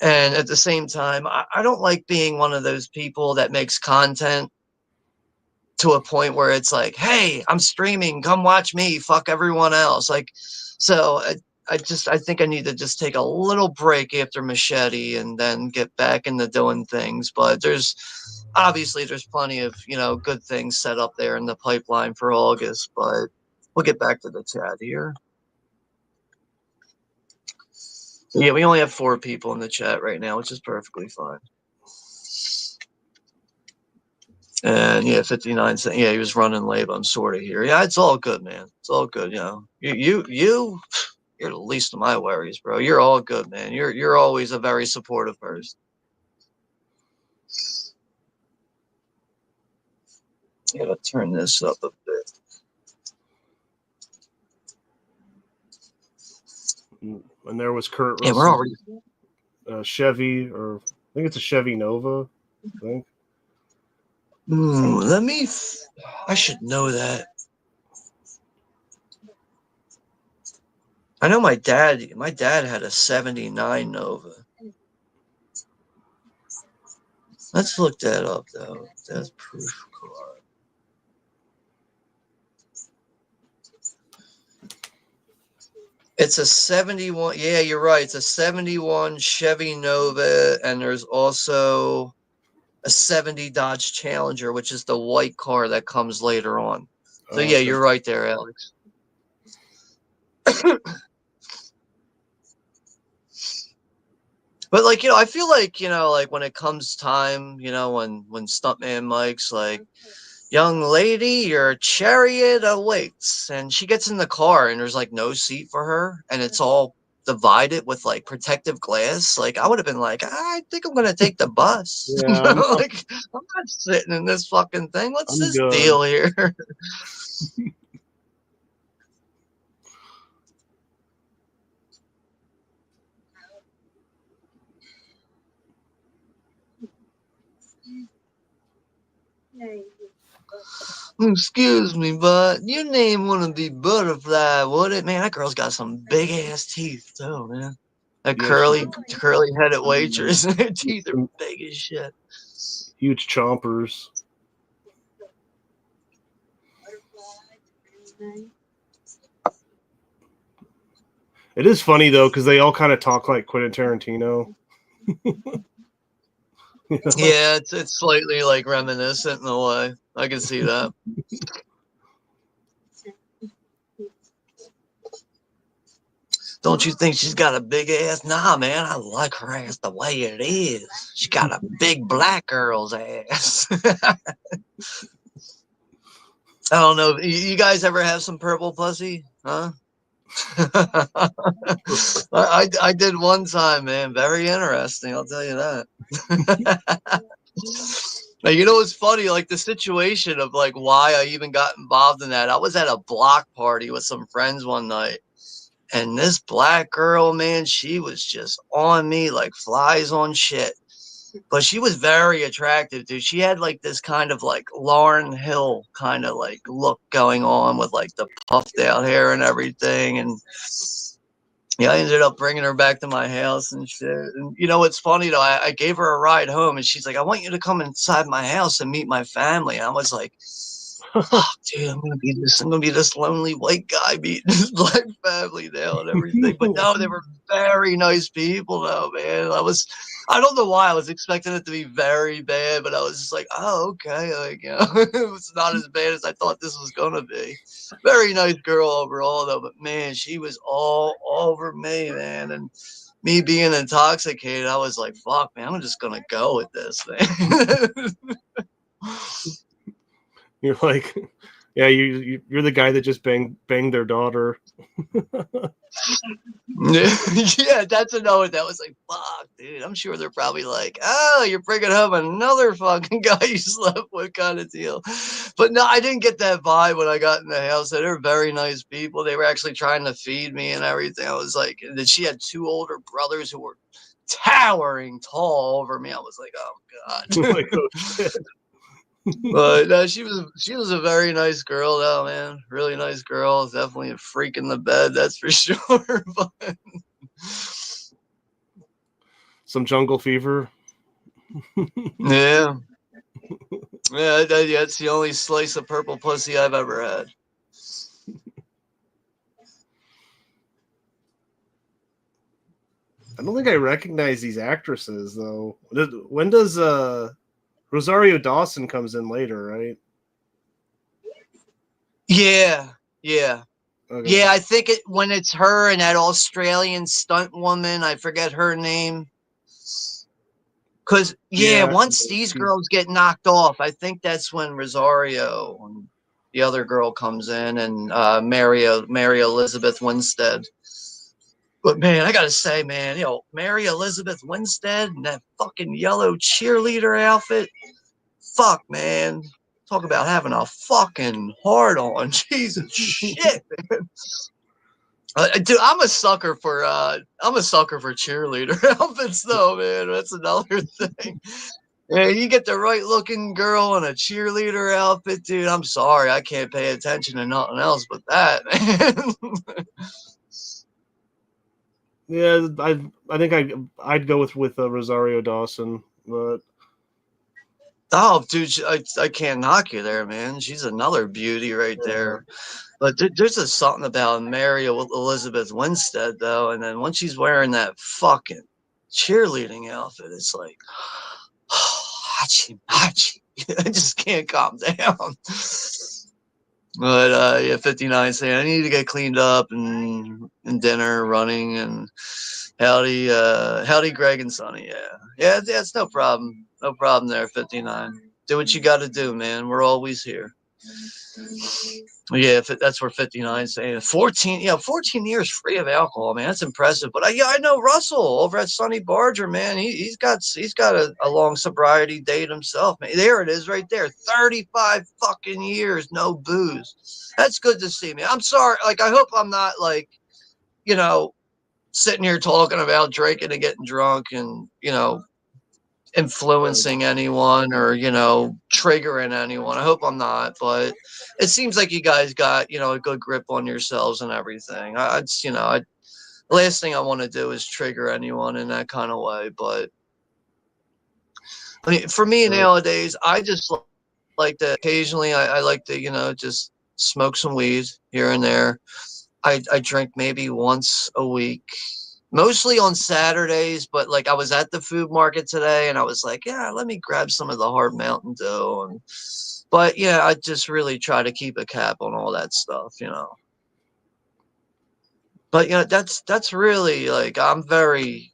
And at the same time, I don't like being one of those people that makes content to a point where it's like, hey, I'm streaming, come watch me, fuck everyone else. Like, so I think I need to just take a little break after Machete and then get back into doing things. But there's plenty of, good things set up there in the pipeline for August, but we'll get back to the chat here. Yeah, we only have 4 people in the chat right now, which is perfectly fine. And yeah, 59 cents. Yeah, he was running late. I'm sort of here. Yeah, it's all good, man. It's all good. You're the least of my worries, bro. You're all good, man. You're always a very supportive person. Gotta turn this up a bit. And there was Kurt Yeah, we're already Chevy, or I think it's a Chevy Nova. I think. I should know that. I know my dad had a 79 Nova. Let's look that up though. That's proof car. It's a 71. Yeah, you're right. It's a 71 Chevy Nova, and there's also a 70 Dodge Challenger, which is the white car that comes later on. So yeah, Okay. you're right there, Alex. But like, I feel like, like when it comes time, when Stuntman Mike's like, young lady, your chariot awaits. And she gets in the car and there's like no seat for her, and it's all divided with like protective glass. Like I would have been like, I think I'm gonna take the bus. Yeah, Like I'm not sitting in this fucking thing. What's I'm this good. deal here? Excuse me, but you name one of the butterfly, would it? Man, that girl's got some big ass teeth too, man. That Yeah, she curly headed waitress, her teeth are some big as shit. huge chompers. It is funny though because they all kind of talk like Quentin Tarantino. Yeah, it's slightly like reminiscent in a way. I can see that. Don't you think she's got a big ass? Nah, man, I like her ass the way it is. She got a big black girl's ass. I don't know. You guys ever have some purple pussy? Huh? I did one time, man. Very interesting. I'll tell you that. Now, you know what's funny? Like the situation of like why I even got involved in that. I was at a block party with some friends one night, and this black girl, man, she was just on me like flies on shit. But she was very attractive, dude. She had like this kind of like Lauryn Hill kind of like look going on with like the puffed out hair and everything. And yeah, I ended up bringing her back to my house and shit. And you know what's funny though? I gave her a ride home, and she's like, "I want you to come inside my house and meet my family." And I was like, "Fuck, dude, I'm gonna be this lonely white guy meeting this black family now and everything." But no, they were very nice people though, man. I don't know why I was expecting it to be very bad, but I was just like, "Oh, okay." Like, you know, it was not as bad as I thought this was gonna be. Very nice girl overall though, but man, she was all over me, man. And me being intoxicated, I was like, "Fuck, man, I'm just gonna go with this, man." You're like, yeah, you're the guy that just banged their daughter. Yeah, that's a no. That was like, fuck, dude. I'm sure they're probably like, oh, you're bringing home another fucking guy you slept with, kind of deal. But no, I didn't get that vibe when I got in the house. They're very nice people. They were actually trying to feed me and everything. I was like, and then she had two older brothers who were towering tall over me. I was like, oh god. Like, oh shit. But no, she was a very nice girl, though, man. Really nice girl. Definitely a freak in the bed, that's for sure. But Some jungle fever. yeah, yeah, it's the only slice of purple pussy I've ever had. I don't think I recognize these actresses though. When does Rosario Dawson comes in later, right? Yeah, yeah, Okay. yeah. I think when it's her and that Australian stunt woman, I forget her name. Cause yeah, Yeah. once these girls get knocked off, I think that's when Rosario and the other girl comes in, and Mary Elizabeth Winstead. But man, I gotta say, man, Mary Elizabeth Winstead and that fucking yellow cheerleader outfit. Fuck, man. Talk about having a fucking hard on. Jesus shit, man. Dude, I'm a sucker for cheerleader outfits though, man. That's another thing. Yeah, you get the right looking girl in a cheerleader outfit, dude. I'm sorry, I can't pay attention to nothing else but that, man. Yeah, I think I'd go with Rosario Dawson, but Oh, dude, I can't knock you there, man. She's another beauty right there. But there's just something about Mary Elizabeth Winstead, though. And then when she's wearing that fucking cheerleading outfit, it's like, hachi, hachi. I just can't calm down. But yeah, 59 saying I need to get cleaned up and dinner running and howdy Greg and Sonny. Yeah, it's no problem. No problem there, 59. Do what you got to do, man. We're always here. Yeah, that's where 59 saying 14. Yeah, 14 years free of alcohol, man. That's impressive. But I know Russell over at Sonny Barger, man. He's got a long sobriety date himself, man. There it is, right there. 35 fucking years, no booze. That's good to see, man. I'm sorry. Like, I hope I'm not like, you know, sitting here talking about drinking and getting drunk and influencing anyone or, you know, triggering anyone. I hope I'm not, but it seems like you guys got, you know, a good grip on yourselves and everything. It's, you know, the last thing I want to do is trigger anyone in that kind of way. But I mean, for me nowadays, I just like to occasionally, I like to, you know, just smoke some weed here and there. I drink maybe once a week, mostly on Saturdays, but like I was at the food market today and I was like, yeah, let me grab some of the hard Mountain Dew. And, but yeah, I just really try to keep a cap on all that stuff, you know. But you know, that's really like I'm very,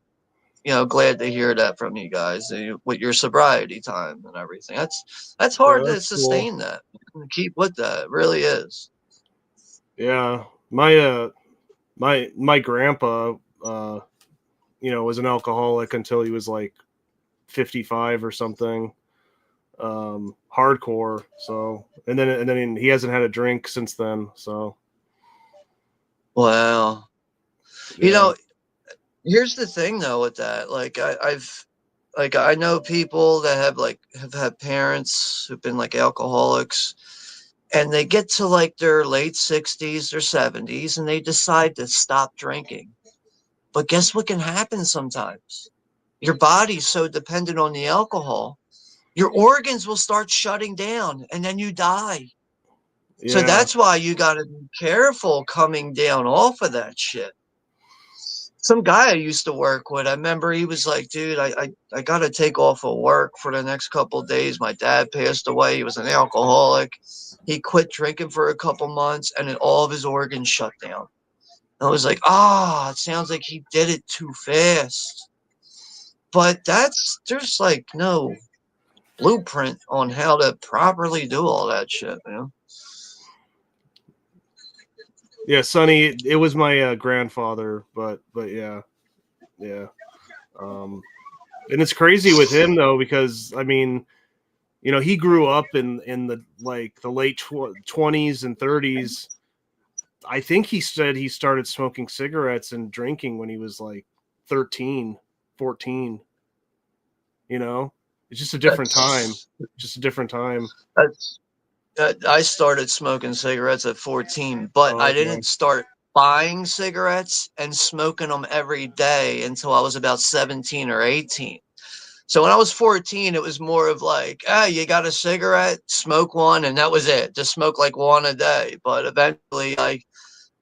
you know, glad to hear that from you guys with your sobriety time and everything. That's Yeah, hard to that's cool. sustain that. Keep with that. It really is. Yeah, my grandpa, you know, was an alcoholic until he was like 55 or something, hardcore. So, and then he hasn't had a drink since then. So, Wow. You yeah, know, here's the thing though with that. Like I've like I know people that have had parents who've been like alcoholics and they get to like their late 60s or 70s and they decide to stop drinking. But guess what can happen sometimes? Your body's so dependent on the alcohol, your organs will start shutting down and then you die. So yeah, that's why you got to be careful coming down off of that shit. Some guy I used to work with, I remember he was like, dude, I got to take off of work for the next couple of days. My dad passed away. He was an alcoholic. He quit drinking for a couple months and then all of his organs shut down. I was like, ah, it sounds like he did it too fast. But there's like no blueprint on how to properly do all that shit, you know? yeah. Sonny, it was my grandfather, but yeah, yeah. Um, and it's crazy with him though because I mean, you know, he grew up in the like the late 20s and 30s. I think he said he started smoking cigarettes and drinking when he was like 13, 14. You know, it's just a different time. That's Just a different time. that's I started smoking cigarettes at 14, but Oh, I okay. didn't start buying cigarettes and smoking them every day until I was about 17 or 18. So when I was 14, it was more of like, ah, you got a cigarette, smoke one, and that was it. Just smoke like one a day. But eventually I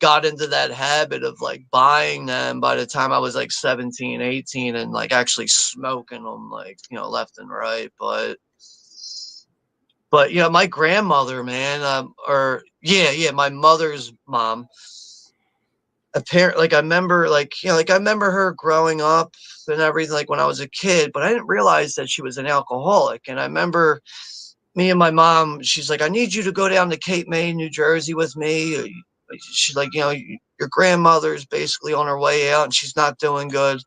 got into that habit of like buying them by the time I was like 17, 18, and like actually smoking them like, you know, left and right. But you know, my grandmother, man, or yeah, my mother's mom. Apparently, like I remember, like you know, like I remember her growing up and everything, like when I was a kid. But I didn't realize that she was an alcoholic. And I remember me and my mom. She's like, "I need you to go down to Cape May, New Jersey, with me." She's like, "You know, your grandmother's basically on her way out, and she's not doing good."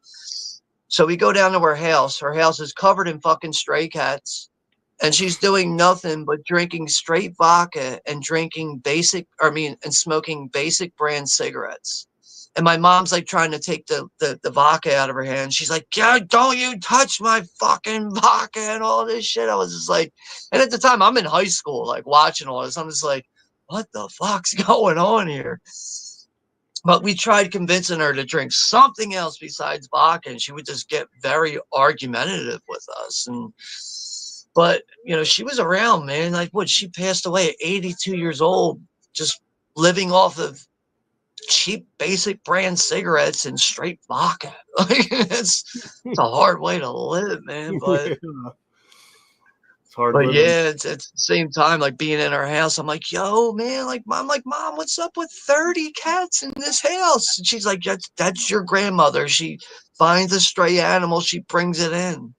So we go down to her house. Her house is covered in fucking stray cats and she's doing nothing but drinking straight vodka and and smoking basic brand cigarettes. And my mom's like trying to take the vodka out of her hand. She's like, "Yeah, don't you touch my fucking vodka and all this shit." I was just like, and at the time I'm in high school, like watching all this. I'm just like, what the fuck's going on here? But we tried convincing her to drink something else besides vodka, and she would just get very argumentative with us. And but you know, she was around, man. Like what? She passed away at 82 years old, just living off of cheap, basic brand cigarettes and straight vodka. Like it's a hard way to live, man. Yeah, it's hard But living. yeah, it's the same time, like being in our house, I'm like, yo, man, like, Mom, what's up with 30 cats in this house? And she's like, that's your grandmother. She finds a stray animal, she brings it in.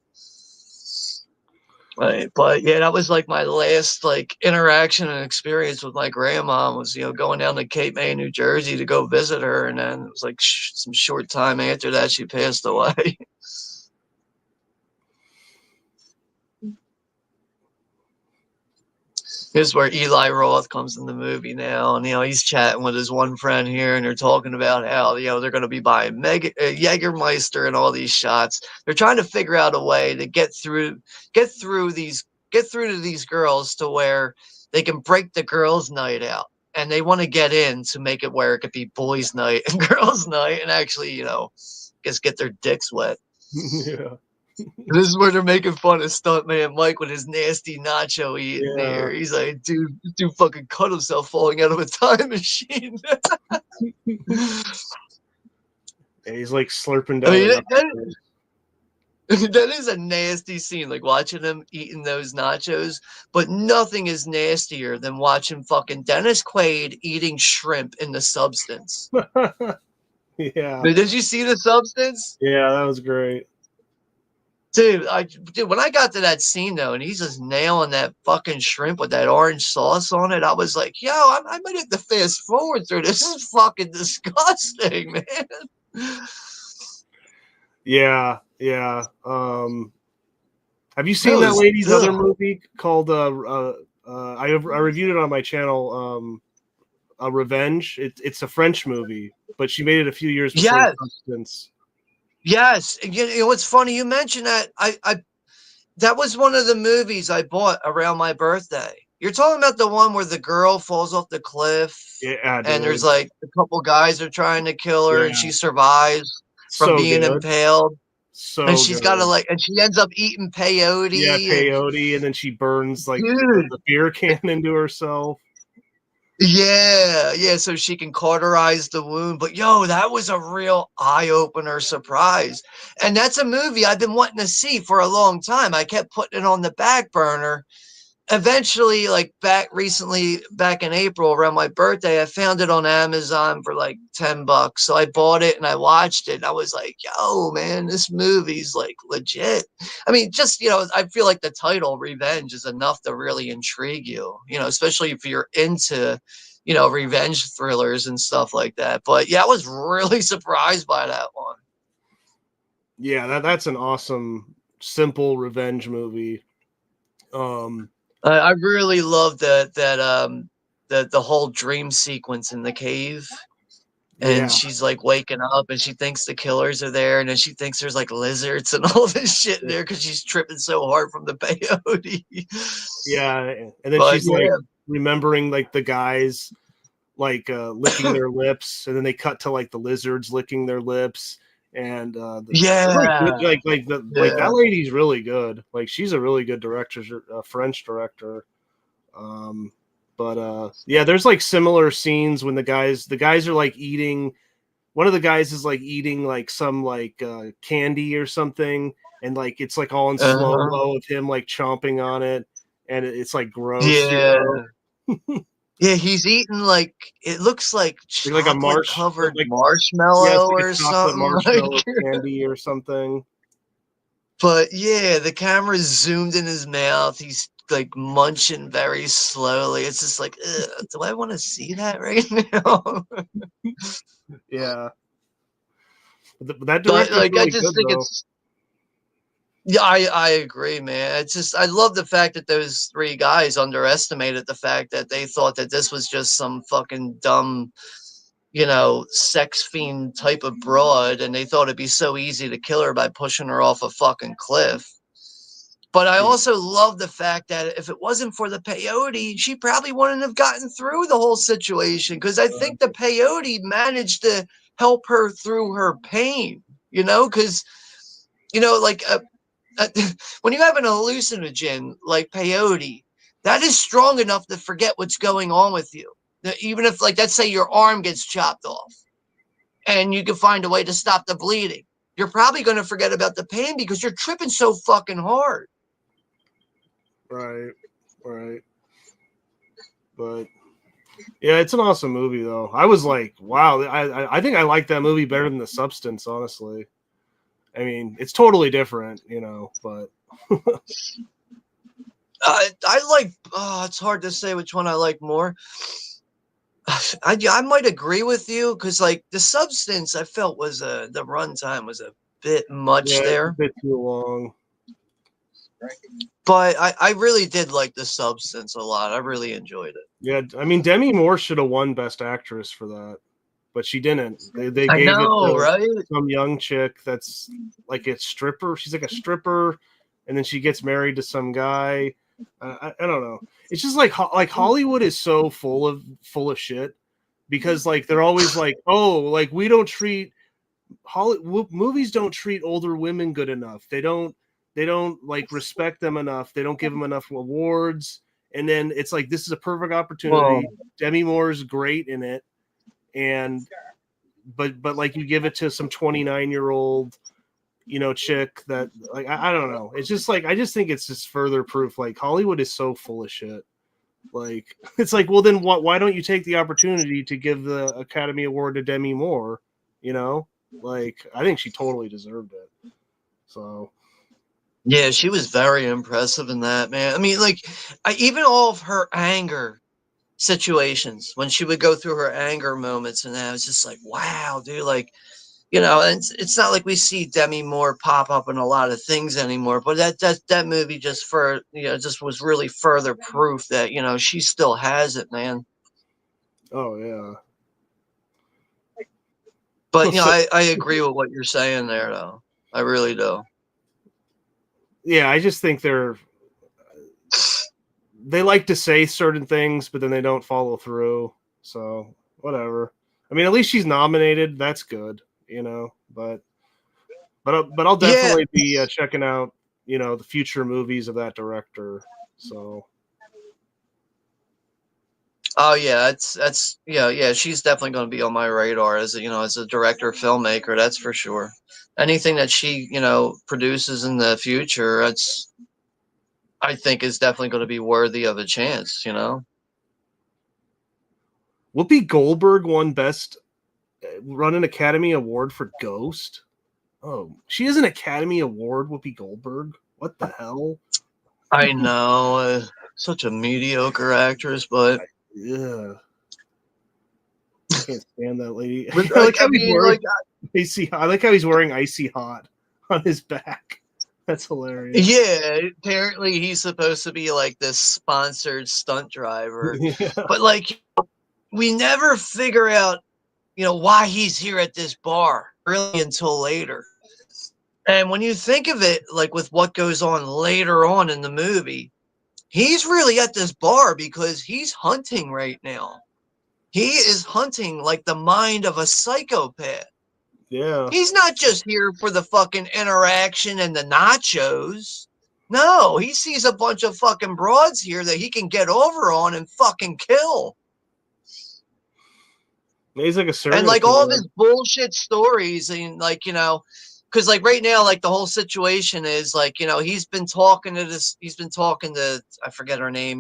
Right. But yeah, that was like my last like interaction and experience with my grandma was, you know, going down to Cape May, New Jersey to go visit her. And then it was like some short time after that, she passed away. Here's where Eli Roth comes in the movie now, and he's chatting with his one friend here, and they're talking about how they're going to be buying Jägermeister and all these shots. They're trying to figure out a way to get through these get through to these girls to where they can break the girls' night out, and they want to get in to make it where it could be boys' night and girls' night, and actually just get their dicks wet. Yeah. This is where they're making fun of Stuntman Mike with his nasty nacho eating Yeah. there. He's like, dude fucking cut himself falling out of a time machine. Yeah, he's like slurping I down. mean, The that is a nasty scene, like watching him eating those nachos, but nothing is nastier than watching fucking Dennis Quaid eating shrimp in The Substance. Yeah. Did you see The Substance? Yeah, that was great. Dude, when I got to that scene though, and he's just nailing that fucking shrimp with that orange sauce on it, I was like, yo, I might have to fast forward through this. This is fucking disgusting, man. Yeah, yeah. Have you That seen that was lady's other ugh. movie called I reviewed it on my channel, Revenge. It's a French movie, but she made it a few years before The Yes, Substance. yes. And you know what's funny? You mentioned that. I that was one of the movies I bought around my birthday. You're talking about the one where the girl falls off the cliff, Yeah, and there's dude. like a couple guys are trying to kill her, and Yeah, she survives from so being good. impaled. And So she's got to good. like, and she ends up eating Yeah, peyote. And peyote, and then she burns like dude, the beer can into herself. yeah, yeah, so she can cauterize the wound. But yo, that was a real eye opener surprise. And that's a movie I've been wanting to see for a long time. I kept putting it on the back burner. Eventually, like back in April around my birthday, I found it on Amazon for like $10. So I bought it and I watched it. And I was like, yo, man, this movie's like legit. I mean, just, I feel like the title Revenge is enough to really intrigue you, especially if you're into, revenge thrillers and stuff like that. But yeah, I was really surprised by that one. Yeah, that's an awesome, simple revenge movie. Um, I really love the whole dream sequence in the cave. And yeah, she's like waking up and she thinks the killers are there, and then she thinks there's like lizards and all this shit in there because she's tripping so hard from the peyote. yeah, and then But she's like yeah, remembering like the guys like licking their lips, and then they cut to like the lizards licking their lips, and they're like yeah, like yeah. that lady's really good. Like she's a really good director, a French director. Um, but yeah, there's like similar scenes when the guys are like eating. One of the guys is like eating like some like candy or something, and like it's like all in slow Uh-huh. mo of him like chomping on it, and it's like gross, you Yeah. know. Yeah, he's eating like it looks like Like a chocolate covered like yeah, it's marshmallow like or a chocolate something like. marshmallow candy or something. But yeah, the camera's zoomed in his mouth. He's like munching very slowly. It's just like, ugh, do I want to see that right now? Yeah, but that But director's like, I really just good think though. it's yeah, I agree, man. It's just I love the fact that those three guys underestimated the fact that they thought that this was just some fucking dumb, sex fiend type of broad, and they thought it'd be so easy to kill her by pushing her off a fucking cliff. But I Yeah, also love the fact that if it wasn't for the peyote, she probably wouldn't have gotten through the whole situation because I think the peyote managed to help her through her pain, because, like uh, when you have an hallucinogen like peyote, that is strong enough to forget what's going on with you. Even if, like, let's say your arm gets chopped off and you can find a way to stop the bleeding, you're probably going to forget about the pain because you're tripping so fucking hard. right, right. But yeah, it's an awesome movie though. I was like, wow, I think I like that movie better than The Substance, honestly. I mean, it's totally different, but I like. Oh, it's hard to say which one I like more. I might agree with you because like the substance I felt was the runtime was a bit much yeah, it's a there. bit too long. But I really did like The Substance a lot. I really enjoyed it. Yeah, I mean Demi Moore should have won Best Actress for that, but she didn't. They I gave it know, to right? some young chick that's like a stripper. She's like a stripper, and then she gets married to some guy. I don't know. It's just like Hollywood is so full of shit because like they're always like, oh, like we don't treat movies don't treat older women good enough. They don't like respect them enough. They don't give them enough awards. And then it's like this is a perfect Well, opportunity. Demi Moore's great in it, and but like you give it to some 29-year-old chick that like I don't know. It's just like I just think it's just further proof like Hollywood is so full of shit. Like it's like, well then why don't you take the opportunity to give the Academy Award to Demi Moore? Like I think she totally deserved it. So yeah, she was very impressive in that, man. I mean, like, even all of her anger situations when she would go through her anger moments, and I was just like, wow, dude, like, and it's not like we see Demi Moore pop up in a lot of things anymore, but that movie just just was really further proof that she still has it, man. oh yeah. But So I agree with what you're saying there, though. I really do. yeah, I just think they like to say certain things, but then they don't follow through. So whatever. I mean, at least she's nominated. That's good, But I'll Yeah. definitely be checking out, the future movies of that director. So Oh yeah, that's yeah. She's definitely going to be on my radar as as a director filmmaker. That's for sure. Anything that she produces in the future, I think is definitely going to be worthy of a chance. Whoopi Goldberg won run an Academy Award for Ghost. Oh, she has an Academy Award, Whoopi Goldberg. What the hell? I know, such a mediocre actress, but Yeah, can't stand that lady. I mean, like, I like how he's wearing Icy Hot on his back. That's hilarious. yeah. Apparently, he's supposed to be like this sponsored stunt driver, Yeah. but like, we never figure out why he's here at this bar really until later. And when you think of it, like with what goes on later on in the movie, he's really at this bar because he's hunting right now. He is hunting like the mind of a psychopath. Yeah. He's not just here for the fucking interaction and the nachos. No, he sees a bunch of fucking broads here that he can get over on and fucking kill. He's like a serial And like killer. all of his bullshit stories, and like because like right now, like the whole situation is like he's been talking to I forget her name,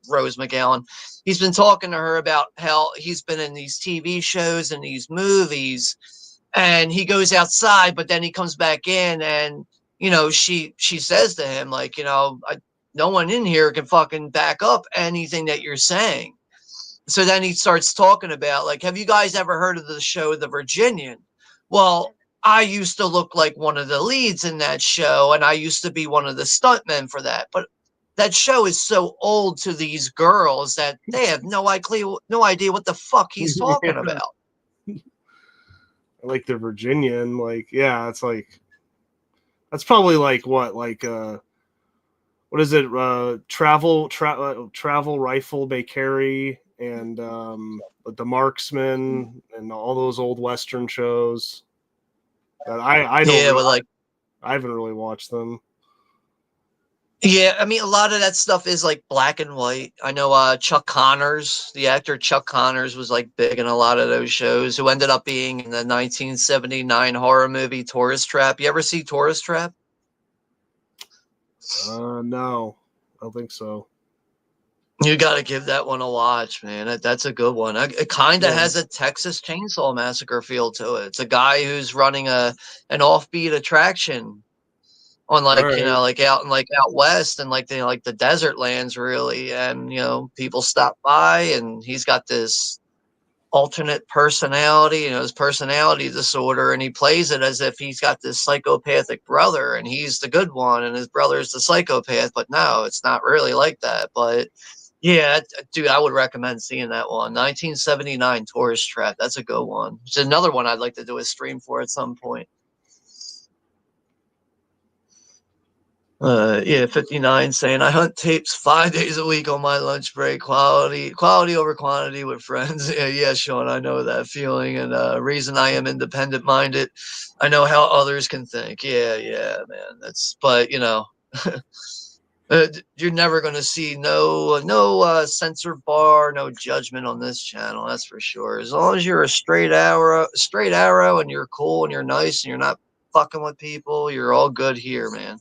Rose McGowan. He's been talking to her about how he's been in these TV shows and these movies, and he goes outside, but then he comes back in, and she says to him like no one in here can fucking back up anything that you're saying. So then he starts talking about like, have you guys ever heard of the show The Virginian? Well, I used to look like one of the leads in that show, and I used to be one of the stuntmen for that. But that show is so old to these girls that they have no idea what the fuck he's talking Yeah. about. Like the Virginian, like yeah, it's like that's probably like what is it? Travel rifle may carry, and the Marksman, and all those old Western shows that I don't Yeah, really but like, I haven't really watched them. yeah, I mean, a lot of that stuff is like black and white. I know Chuck Connors, the actor Chuck Connors, was like big in a lot of those shows, who ended up being in the 1979 horror movie Tourist Trap. You ever see Tourist Trap? No, I don't think so. You got to give that one a watch, man. That's a good one. It kind of Yeah. has a Texas Chainsaw Massacre feel to it. It's a guy who's running an offbeat attraction on All like right. like out west and like the desert lands really, and people stop by, and he's got this alternate personality, his personality disorder, and he plays it as if he's got this psychopathic brother and he's the good one and his brother's the psychopath. But no, it's not really like that. But yeah, dude, I would recommend seeing that one. 1979 Tourist Trap. That's a good one. It's another one I'd like to do a stream for at some point. Yeah, 59 saying I hunt tapes 5 days a week on my lunch break. Quality over quantity with friends. Yeah, Sean, I know that feeling. And reason I am independent minded. I know how others can think. Yeah, man. But you're never gonna see no censor bar, no judgment on this channel. That's for sure. As long as you're a straight arrow, and you're cool and you're nice and you're not fucking with people, you're all good here, man.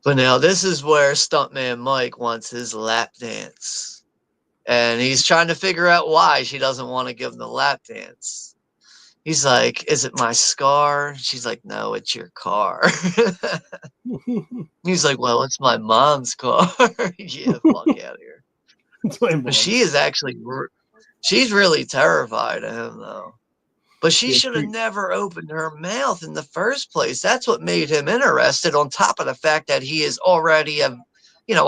But now this is where Stuntman Mike wants his lap dance. And he's trying to figure out why she doesn't want to give him the lap dance. He's like, is it my scar? She's like, no, it's your car. He's like, well, it's my mom's car. Yeah, fuck out of here. But she is actually, she's really terrified of him, though. But she should have never opened her mouth in the first place. That's what made him interested, on top of the fact that he is already a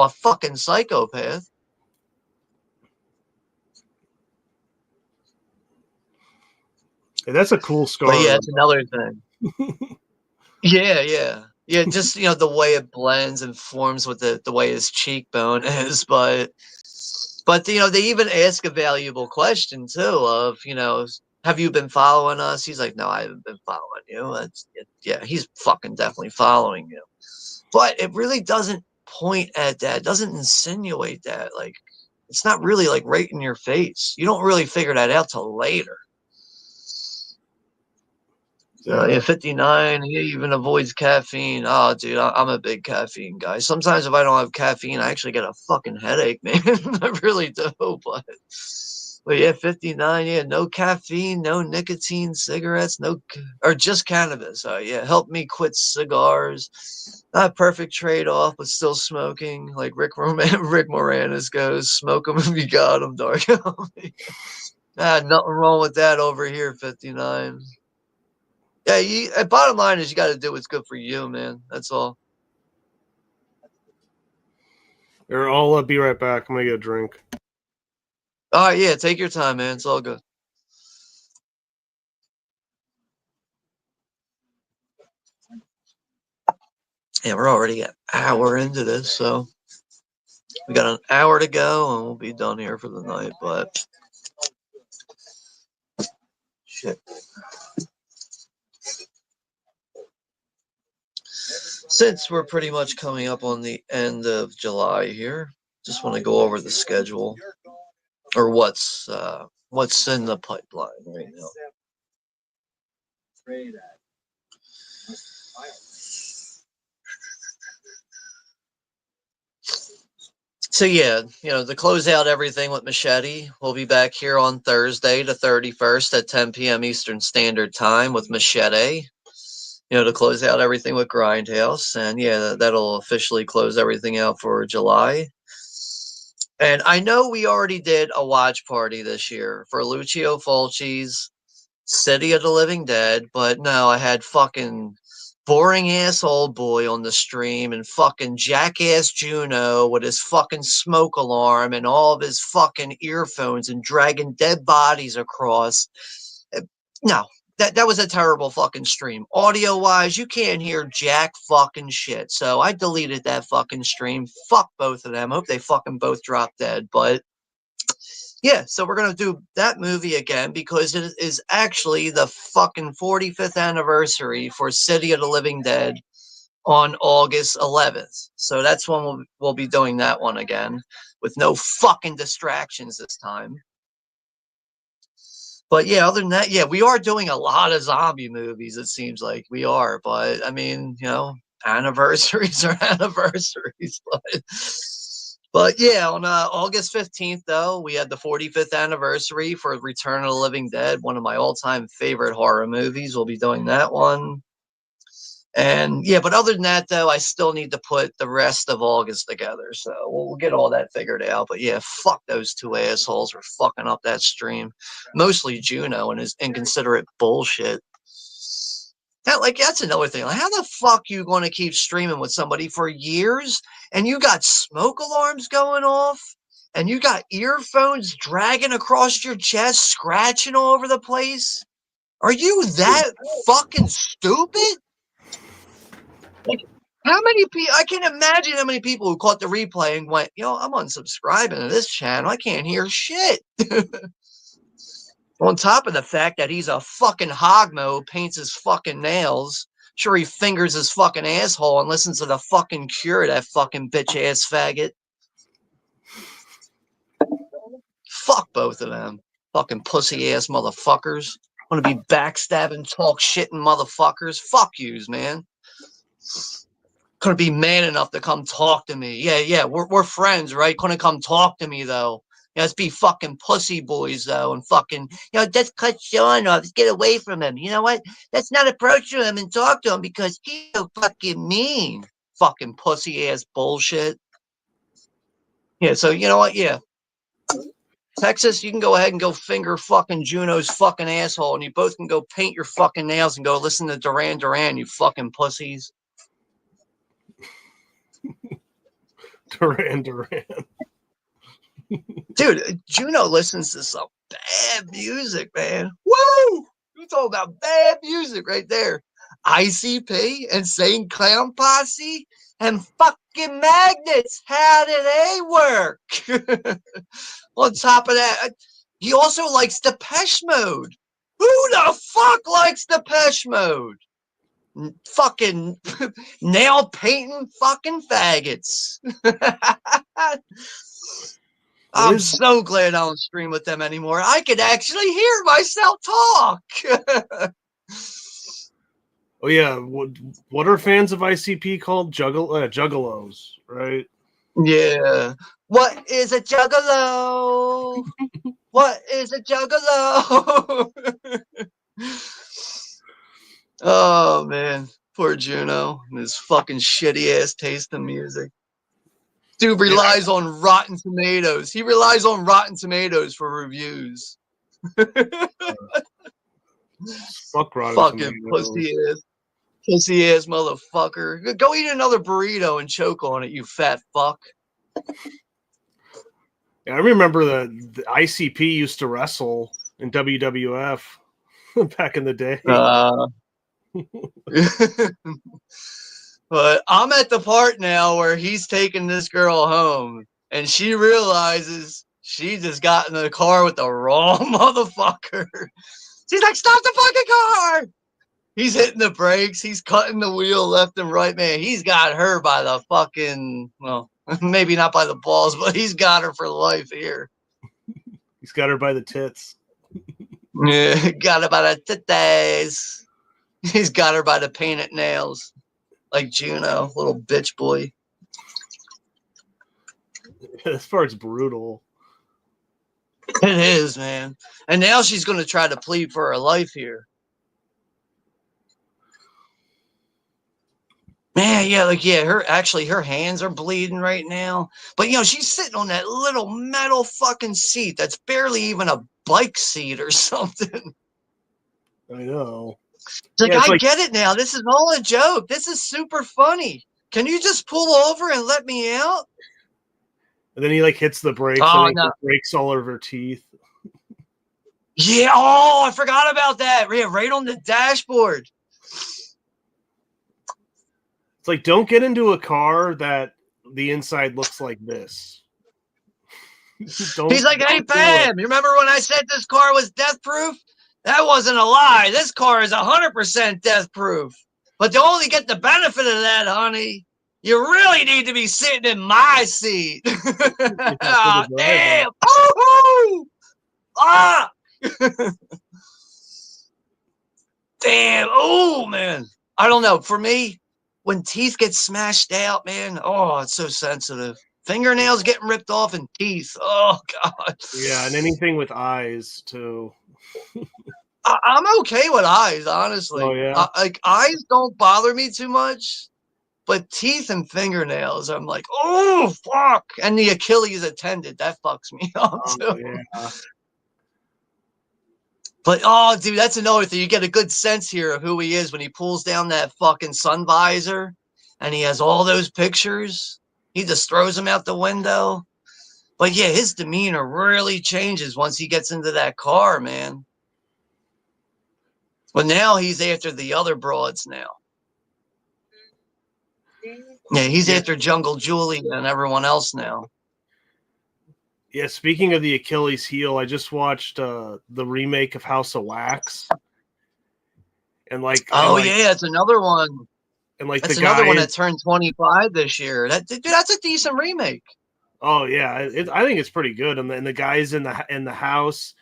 fucking psychopath. Hey, that's a cool scar. But yeah, it's another thing. Yeah. Just the way it blends and forms with the way his cheekbone is. But they even ask a valuable question too of have you been following us? He's like, no, I haven't been following you. Yeah, he's fucking definitely following you. But it really doesn't point at that. It doesn't insinuate that. Like, it's not really like right in your face. You don't really figure that out till later. Yeah, 59. He even avoids caffeine. Oh, dude, I'm a big caffeine guy. Sometimes if I don't have caffeine, I actually get a fucking headache, man. I really do. But yeah, 59. Yeah, no caffeine, no nicotine, cigarettes, or just cannabis. Yeah, help me quit cigars. Not a perfect trade-off, but still smoking. Like Rick Moranis goes, smoke them if you got them, dog. Nothing wrong with that over here, 59. Yeah, bottom line is you got to do what's good for you, man. That's all. I'll be right back. I'm gonna get a drink. All right, yeah, take your time, man. It's all good. Yeah, we're already an hour into this, so we got an hour to go, and we'll be done here for the night. But shit. Since we're pretty much coming up on the end of July here, just want to go over the schedule or what's in the pipeline right now. So yeah, to close out everything with Machete, we'll be back here on Thursday, the 31st at 10 p.m. Eastern Standard Time with Machete. To close out everything with Grindhouse, and yeah, that'll officially close everything out for July. And I know we already did a watch party this year for Lucio Fulci's City of the Living Dead, but no, I had fucking boring ass old boy on the stream and fucking jackass Juno with his fucking smoke alarm and all of his fucking earphones and dragging dead bodies across. No, that was a terrible fucking stream. Audio wise, you can't hear jack fucking shit. So I deleted that fucking stream. Fuck both of them. Hope they fucking both drop dead. But yeah, so we're going to do that movie again because it is actually the fucking 45th anniversary for City of the Living Dead on August 11th. So that's when we'll be doing that one again with no fucking distractions this time. But yeah, other than that, yeah, we are doing a lot of zombie movies, it seems like we are. But I mean, anniversaries are anniversaries. But yeah, on August 15th, though, we had the 45th anniversary for Return of the Living Dead, one of my all-time favorite horror movies. We'll be doing that one. And yeah, but other than that, though, I still need to put the rest of August together. So we'll get all that figured out. But yeah, fuck those two assholes for fucking up that stream. Mostly Juno and his inconsiderate bullshit. That's another thing. Like, how the fuck you going to keep streaming with somebody for years and you got smoke alarms going off and you got earphones dragging across your chest, scratching all over the place? Are you that fucking stupid? Like, how many people? I can't imagine how many people who caught the replay and went, I'm unsubscribing to this channel. I can't hear shit. On top of the fact that he's a fucking hogmo, paints his fucking nails. Sure, he fingers his fucking asshole and listens to the fucking Cure, that fucking bitch ass faggot. Fuck both of them. Fucking pussy ass motherfuckers. Want to be backstabbing, talk shitting motherfuckers. Fuck yous, man. Couldn't be man enough to come talk to me. Yeah, we're friends, right? Couldn't come talk to me, though. Let's be fucking pussy boys, though, and fucking, just cut Sean off. Let's get away from him. You know what? Let's not approach him and talk to him because he's so fucking mean. Fucking pussy ass bullshit. Yeah, so you know what? Yeah. Texas, you can go ahead and go finger fucking Juno's fucking asshole, and you both can go paint your fucking nails and go listen to Duran Duran, you fucking pussies. Duran. Dude, Juno listens to some bad music, man. Woo! You talking about bad music right there. ICP, Insane Clown Posse, and fucking Magnets. How do they work? On top of that, he also likes Depeche Mode. Who the fuck likes Depeche Mode? Fucking nail painting fucking faggots. I'm so glad I don't stream with them anymore. I could actually hear myself talk. Oh yeah, what are fans of ICP called? Juggalos, right? Yeah. What is a juggalo? What is a juggalo? Oh man, poor Juno and his fucking shitty ass taste in music. Dude relies on Rotten Tomatoes. He relies on Rotten Tomatoes for reviews. Fuck Rotten Fucking Tomatoes. pussy ass motherfucker. Go eat another burrito and choke on it, you fat fuck. Yeah, I remember the ICP used to wrestle in WWF back in the day. But I'm at the part now where he's taking this girl home and she realizes she just got in the car with the wrong motherfucker. She's like, stop the fucking car. He's hitting the brakes. He's cutting the wheel left and right, man. He's got her by the fucking, well, maybe not by the balls, but he's got her for life here. He's got her by the tits. Yeah, got her by the titties. He's got her by the painted nails. Like Juno, little bitch boy. This part's brutal. It is, man. And now she's going to try to plead for her life here. Man, yeah, her hands are bleeding right now. But she's sitting on that little metal fucking seat that's barely even a bike seat or something. I know. It's like, I get it now. This is all a joke. This is super funny. Can you just pull over and let me out? And then he hits the brakes and he breaks all of her teeth. Yeah, oh, I forgot about that. Yeah, right on the dashboard. It's like, don't get into a car that the inside looks like this. He's like, hey, Pam, you remember when I said this car was death proof? That wasn't a lie. This car is 100% death proof. But to only get the benefit of that, honey, you really need to be sitting in my seat. Oh, damn. Oh, ah. Damn. Oh, man. I don't know. For me, when teeth get smashed out, man, oh, it's so sensitive. Fingernails getting ripped off and teeth. Oh, God. Yeah, and anything with eyes, too. I'm okay with eyes, honestly. Oh yeah. Like eyes don't bother me too much, but teeth and fingernails, I'm like, oh fuck. And the Achilles tendon, that fucks me up Oh too. yeah. But oh, dude, that's another thing. You get a good sense here of who he is when he pulls down that fucking sun visor, and he has all those pictures. He just throws them out the window. But yeah, his demeanor really changes once he gets into that car, man. But now he's after the other broads now. Yeah, he's Yeah. after Jungle Julie and everyone else now. Yeah, speaking of the Achilles heel, I just watched the remake of House of Wax, and Oh yeah, it's another one. the That's another guy one is, that turned 25 this year. Dude, that's a decent remake. oh yeah, I think it's pretty good, and the guy's in the house,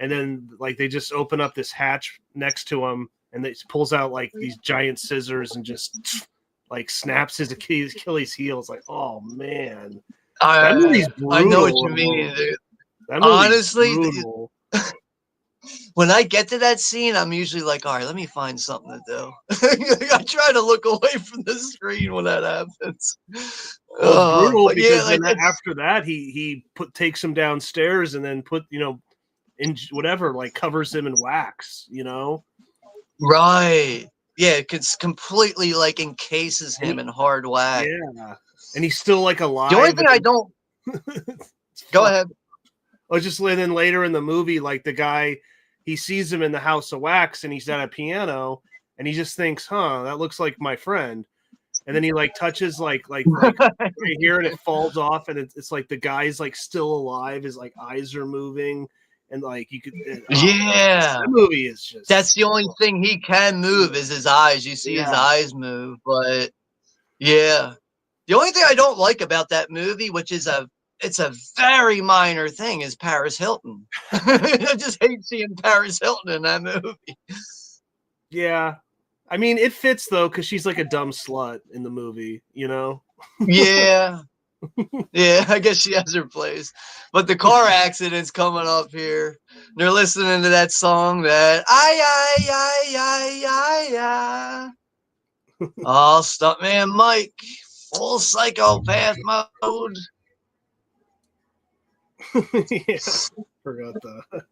and then like they just open up this hatch next to him, and it pulls out like these giant scissors and just like snaps his Achilles heel. It's like, oh man, that movie's I know what brutal. you mean, dude. That movie's Honestly, brutal. when I get to that scene, I'm usually like, all right, let me find something to do. I try to look away from the screen when that happens. Well, it's brutal But yeah, because like then after that he takes him downstairs and then in whatever, like covers him in wax, right. Yeah, it's completely like encases And him in hard wax. yeah, and he's still like The only alive. thing I don't go ahead. Oh, just then later in the movie, like the guy, he sees him in the house of wax and he's at a piano and he just thinks, huh, that looks like my friend. And then he like touches like right here and it falls off and it's like the guy's like still alive, his like eyes are moving and like you could Yeah. that movie is just, That's the only thing he can move is his eyes. You see his eyes move, but yeah. The only thing I don't like about that movie, which is it's a very minor thing, is Paris Hilton. I just hate seeing Paris Hilton in that movie. yeah. I mean, it fits though because she's like a dumb slut in the movie, Yeah. Yeah, I guess she has her place. But the car accident's coming up here. They're listening to that song that I. Oh, Stuntman Mike, full psychopath mode. Yeah, forgot that.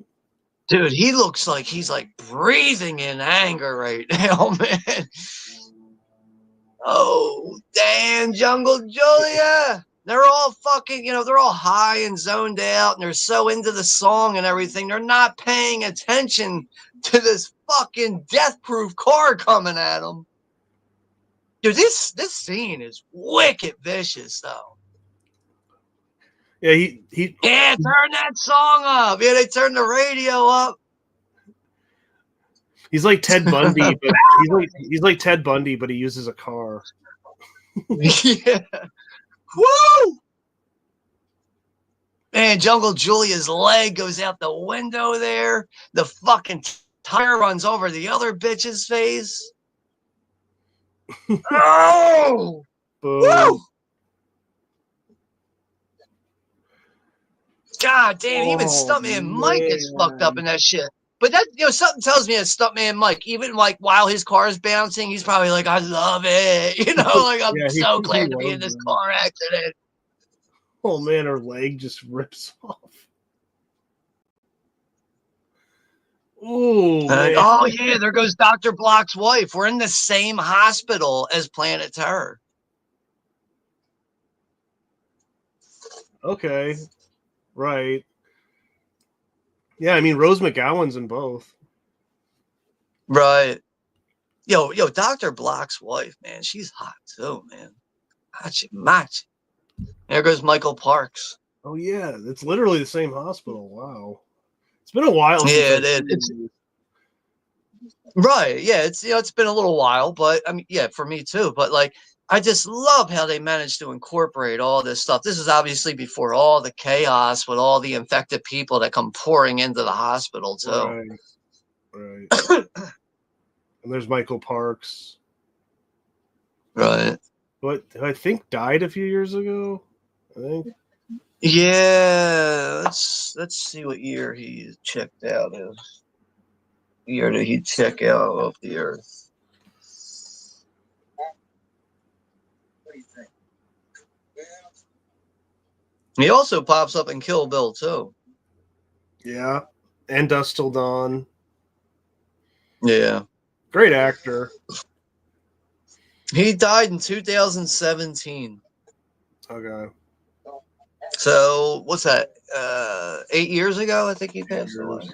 Dude, he looks like he's like breathing in anger right now, man. Oh, damn, Jungle Julia. They're all fucking, they're all high and zoned out and they're so into the song and everything. They're not paying attention to this fucking death-proof car coming at them. Dude, this scene is wicked vicious, though. Yeah, he Yeah, turn that song up. Yeah, they turn the radio up. He's like Ted Bundy, but he's like Ted Bundy, but he uses a car. Yeah. Woo! Man, Jungle Julia's leg goes out the window there. The fucking tire runs over the other bitch's face. Oh! Woo! God damn, even Stuntman Mike is fucked up in that shit. But that, something tells me that Stuntman Mike, even like while his car is bouncing, he's probably like, I love it. Like I'm so glad to be in this car accident. Oh man, her leg just rips off. Oh man. Oh yeah, there goes Dr. Block's wife. We're in the same hospital as Planet Terror. Okay. Right. Yeah, I mean Rose McGowan's in both. Right. Yo, Dr. Block's wife, man, she's hot too, man. Machi. There goes Michael Parks. Oh yeah, it's literally the same hospital. Wow. It's been a while. Yeah, it's right. Yeah, it's been a little while, but I mean, yeah, for me too. But like, I just love how they managed to incorporate all this stuff. This is obviously before all the chaos with all the infected people that come pouring into the hospital too. Right. And there's Michael Parks. Right. But I think died a few years ago. I think. Yeah. Let's see what year he checked out of. year did he check out of the Earth? He also pops up in Kill Bill too. Yeah, and Dust Till Dawn. Yeah, Great actor. he died in 2017. Okay. So what's that? 8 years ago, I think he passed away.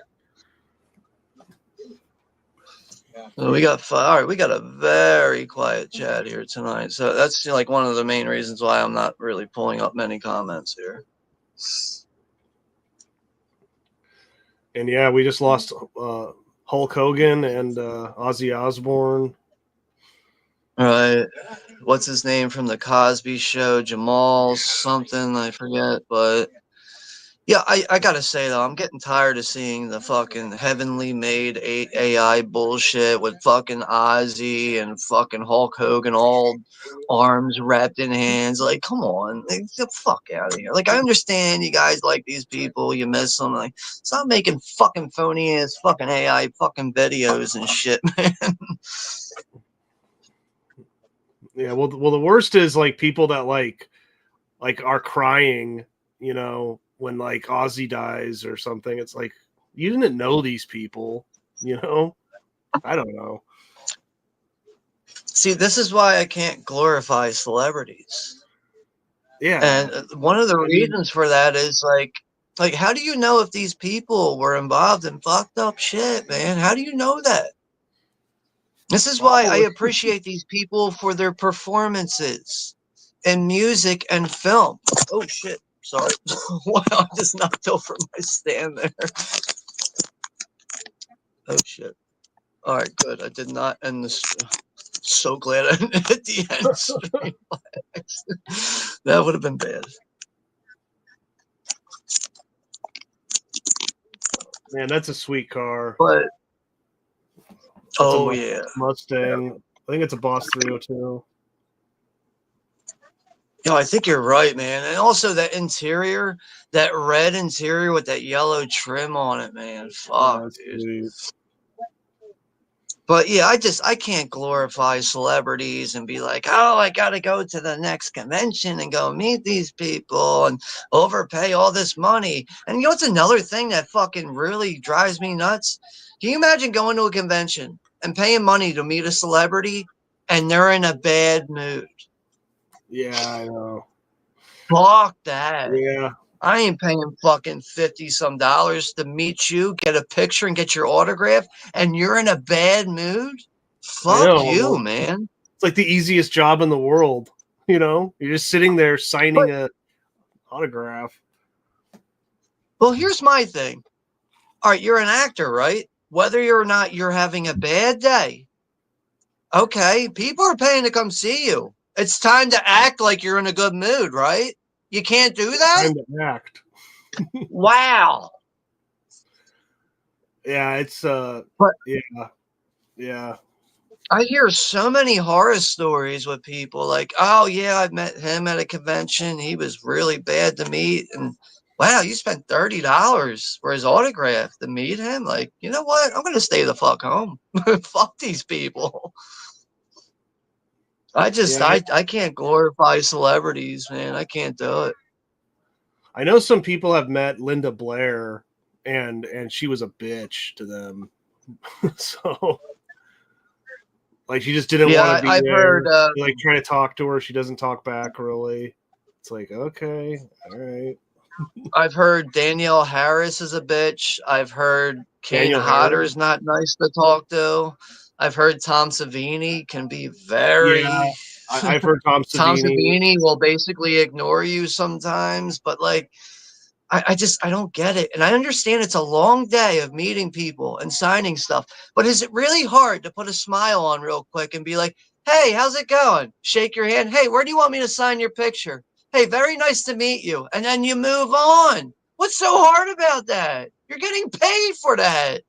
So we got all right. We got a very quiet chat here tonight. So that's like one of the main reasons why I'm not really pulling up many comments here. And yeah, we just lost Hulk Hogan and Ozzy Osbourne. Right. What's his name from the Cosby Show? Jamal something, I forget. But yeah, I gotta say though, I'm getting tired of seeing the fucking heavenly made AI bullshit with fucking Ozzy and fucking Hulk Hogan, all arms wrapped in hands. Like, come on, like, get the fuck out of here. Like, I understand you guys like these people, you miss them. Like, stop making fucking phony ass fucking AI fucking videos and shit, man. Yeah, well, the worst is like people that like are crying, you know, when like Ozzy dies or something. It's like you didn't know these people, you know. I don't know. See, this is why I can't glorify celebrities. Yeah, And one of the reasons for that is like, how do you know if these people were involved in fucked up shit, man? How do you know that? This is why I appreciate these people for their performances in music and film. Oh shit! Sorry, wow, I just knocked over my stand there. Oh shit! All right, good. I did not end this. So glad I didn't hit the end screen. That would have been bad. man, that's a sweet car. But That's oh a yeah, Mustang. I think it's a Boss 302. yo, I think you're right, man. And also that interior, that red interior with that yellow trim on it, man. Fuck, dude. Sweet. But yeah, I can't glorify celebrities and be like, oh, I got to go to the next convention and go meet these people and overpay all this money. And you know what's another thing that fucking really drives me nuts? Can you imagine going to a convention and paying money to meet a celebrity and they're in a bad mood? Yeah, I know. Fuck that. Yeah, I ain't paying fucking 50 some dollars to meet you, get a picture, and get your autograph, and you're in a bad mood? I Fuck know. you, Well, man. it's like the easiest job in the world. You know, you're just sitting there signing a autograph. Well, here's my thing. All right, you're an actor, right? Whether or not you're having a bad day, okay, people are paying to come see you. It's time to act like you're in a good mood, right? You can't do that? Time to act. Wow. Yeah, it's But yeah. I hear so many horror stories with people like, oh, yeah, I met him at a convention. He was really bad to meet. And wow, you spent $30 for his autograph to meet him? Like, you know what? I'm going to stay the fuck home. Fuck these people. Yeah, I can't glorify celebrities, man. I can't do it. I know some people have met Linda Blair and she was a bitch to them. So like she just didn't want Yeah, to be I've there. heard. You're like trying to talk to her, she doesn't talk back really. It's like, okay, all right. I've heard Danielle Harris is a bitch. I've heard Kane Daniel Hodder's Harris. not nice to talk to. I've heard Tom Savini can be Yeah, very. I've heard Tom Tom Savini. Savini will basically ignore you sometimes, but like, I don't get it. And I understand it's a long day of meeting people and signing stuff, but is it really hard to put a smile on real quick and be like, hey, how's it going? Shake your hand. Hey, where do you want me to sign your picture? Hey, very nice to meet you. And then you move on. What's so hard about that? You're getting paid for that.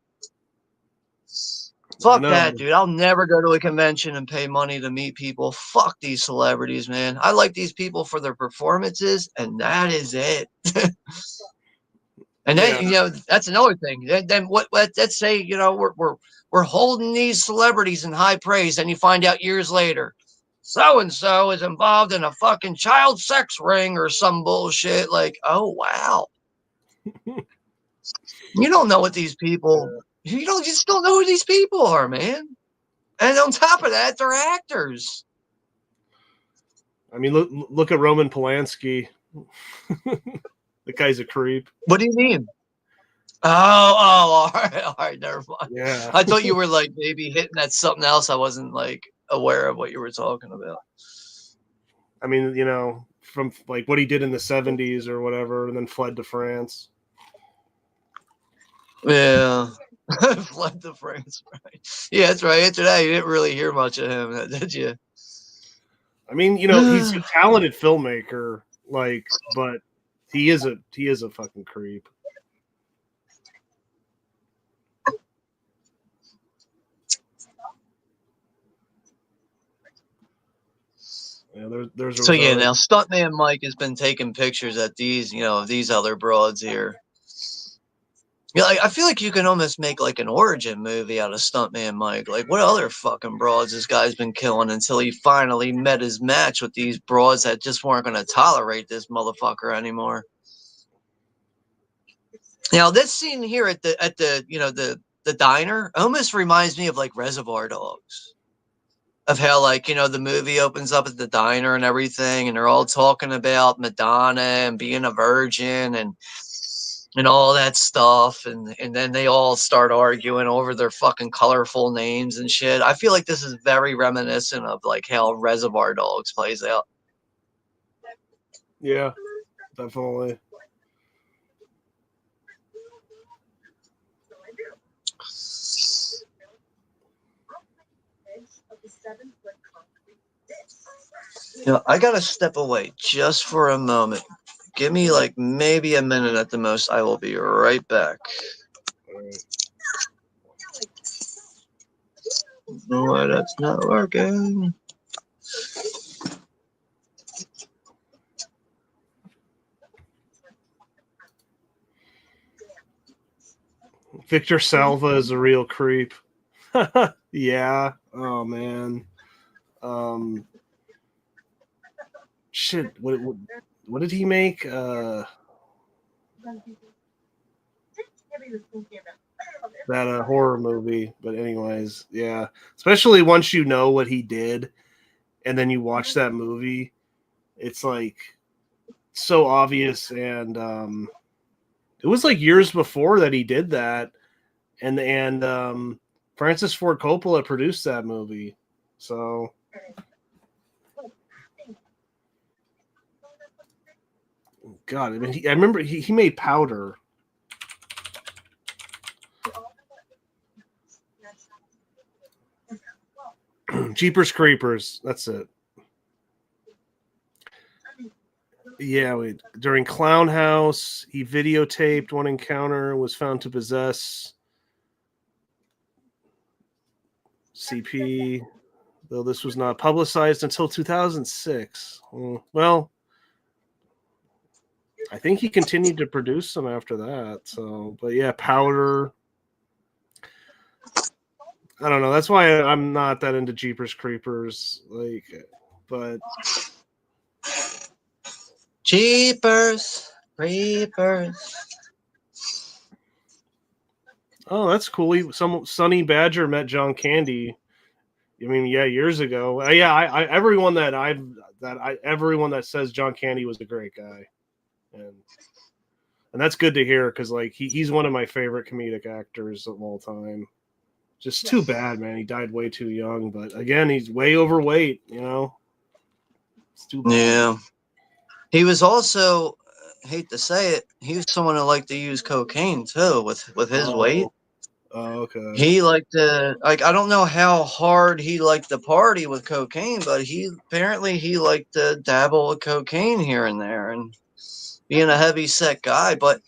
I Fuck know. that, dude. I'll never go to a convention and pay money to meet people. Fuck these celebrities, man. I like these people for their performances, and that is it. And then, that's another thing. Then what? Let's say, we're holding these celebrities in high praise, and you find out years later, so and so is involved in a fucking child sex ring or some bullshit. Like, oh wow, you don't know what these people. You just don't know who these people are, man. And on top of that, they're actors. I mean, look at Roman Polanski. The guy's a creep. What do you mean? Oh, all right, never mind. Yeah. I thought you were like maybe hitting at something else. I wasn't like aware of what you were talking about. I mean, from like what he did in the 70s or whatever, and then fled to France. Yeah. Fled to France, right? Yeah, that's right. After that, you didn't really hear much of him, did you? I mean, he's a talented filmmaker, but he is a fucking creep. Yeah, there's so yeah. Now, Stuntman Mike has been taking pictures at these, of these other broads here. Yeah, I feel like you can almost make like an origin movie out of Stuntman Mike. Like, what other fucking broads this guy's been killing until he finally met his match with these broads that just weren't going to tolerate this motherfucker anymore. Now, this scene here at the diner almost reminds me of like Reservoir Dogs. Of how, like, the movie opens up at the diner and everything, and they're all talking about Madonna and being a virgin and all that stuff, and then they all start arguing over their fucking colorful names and shit. I feel like this is very reminiscent of like how Reservoir Dogs plays out. Yeah, definitely. I gotta step away just for a moment. Give me like maybe a minute at the most. I will be right back. No, that's not working. Victor Salva is a real creep. Yeah. Oh man. Shit. What did he make? That horror movie. But anyways, yeah. Especially once you know what he did, and then you watch that movie, it's like so obvious. And it was like years before that he did that, and Francis Ford Coppola produced that movie. So. God, I mean, I remember he made Powder. Jeepers Creepers, that's it. Yeah, during Clown House, he videotaped one encounter, was found to possess CP, though this was not publicized until 2006. Well, I think he continued to produce them after that. So, but yeah, Powder. I don't know. That's why I'm not that into Jeepers Creepers. But Jeepers Creepers. Oh, that's cool. Sonny Badger met John Candy. I mean, yeah, years ago. Everyone that says John Candy was a great guy. And that's good to hear because like he's one of my favorite comedic actors of all time. Just too bad, man. He died way too young, but again, he's way overweight. It's too bad. Yeah, he was also, hate to say it, he was someone who liked to use cocaine too with his weight. Oh, okay. He liked to, like, I don't know how hard he liked to party with cocaine, but he liked to dabble with cocaine here and there and being a heavy set guy. But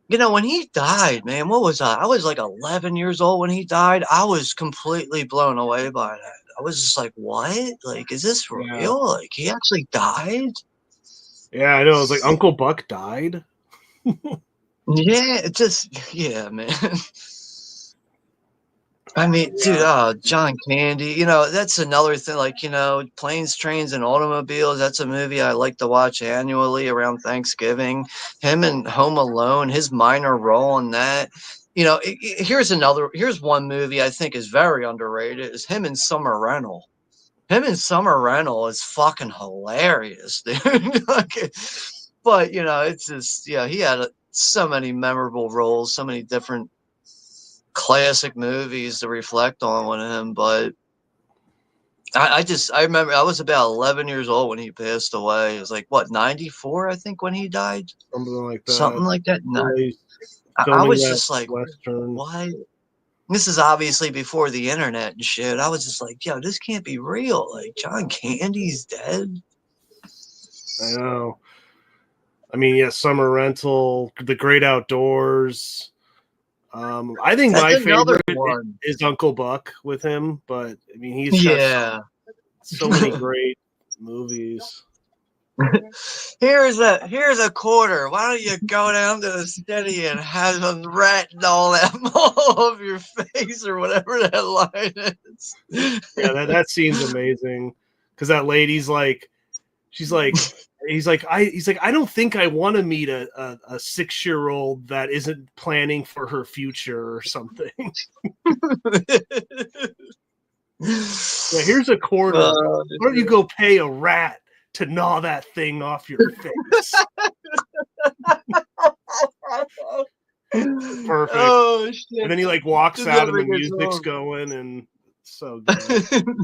when he died, man, what was I? I was like 11 years old when he died. I was completely blown away by that. I was just like, what? Like, is this real? Like, he actually died? Yeah, I know. It was like Uncle Buck died. Yeah, it just yeah, man. I mean, dude, Yeah. John Candy, that's another thing. Like, Planes, Trains, and Automobiles. That's a movie I like to watch annually around Thanksgiving. Him and Home Alone, his minor role in that. Here's one movie I think is very underrated. Is him and Summer Rental. Him and Summer Rental is fucking hilarious, dude. Like, but it's just he had so many memorable roles, so many different classic movies to reflect on with him. But I remember I was about 11 years old when he passed away. It was like what 94, I think, when he died, Something like something that. like that. No, Really I filming was that just like, Western. why? This is obviously before the internet and shit. I was just like, yo, this can't be real. Like John Candy's dead. I know. I mean, yeah, Summer Rental, The Great Outdoors. I think That's my another favorite one. is Uncle Buck with him, but I mean, he's got Yeah. so many great movies. Here's a quarter. Why don't you go down to the city and have them ratting all that all over your face or whatever that line is. Yeah, that scene's amazing because that lady's like, she's like, he's like, I don't think I want to meet a 6-year-old that isn't planning for her future or something. Yeah, here's a quarter. Why don't you go pay a rat to gnaw that thing off your face? Perfect. Oh And shit! then he like walks It out and never the gets music's old. going and it's so good.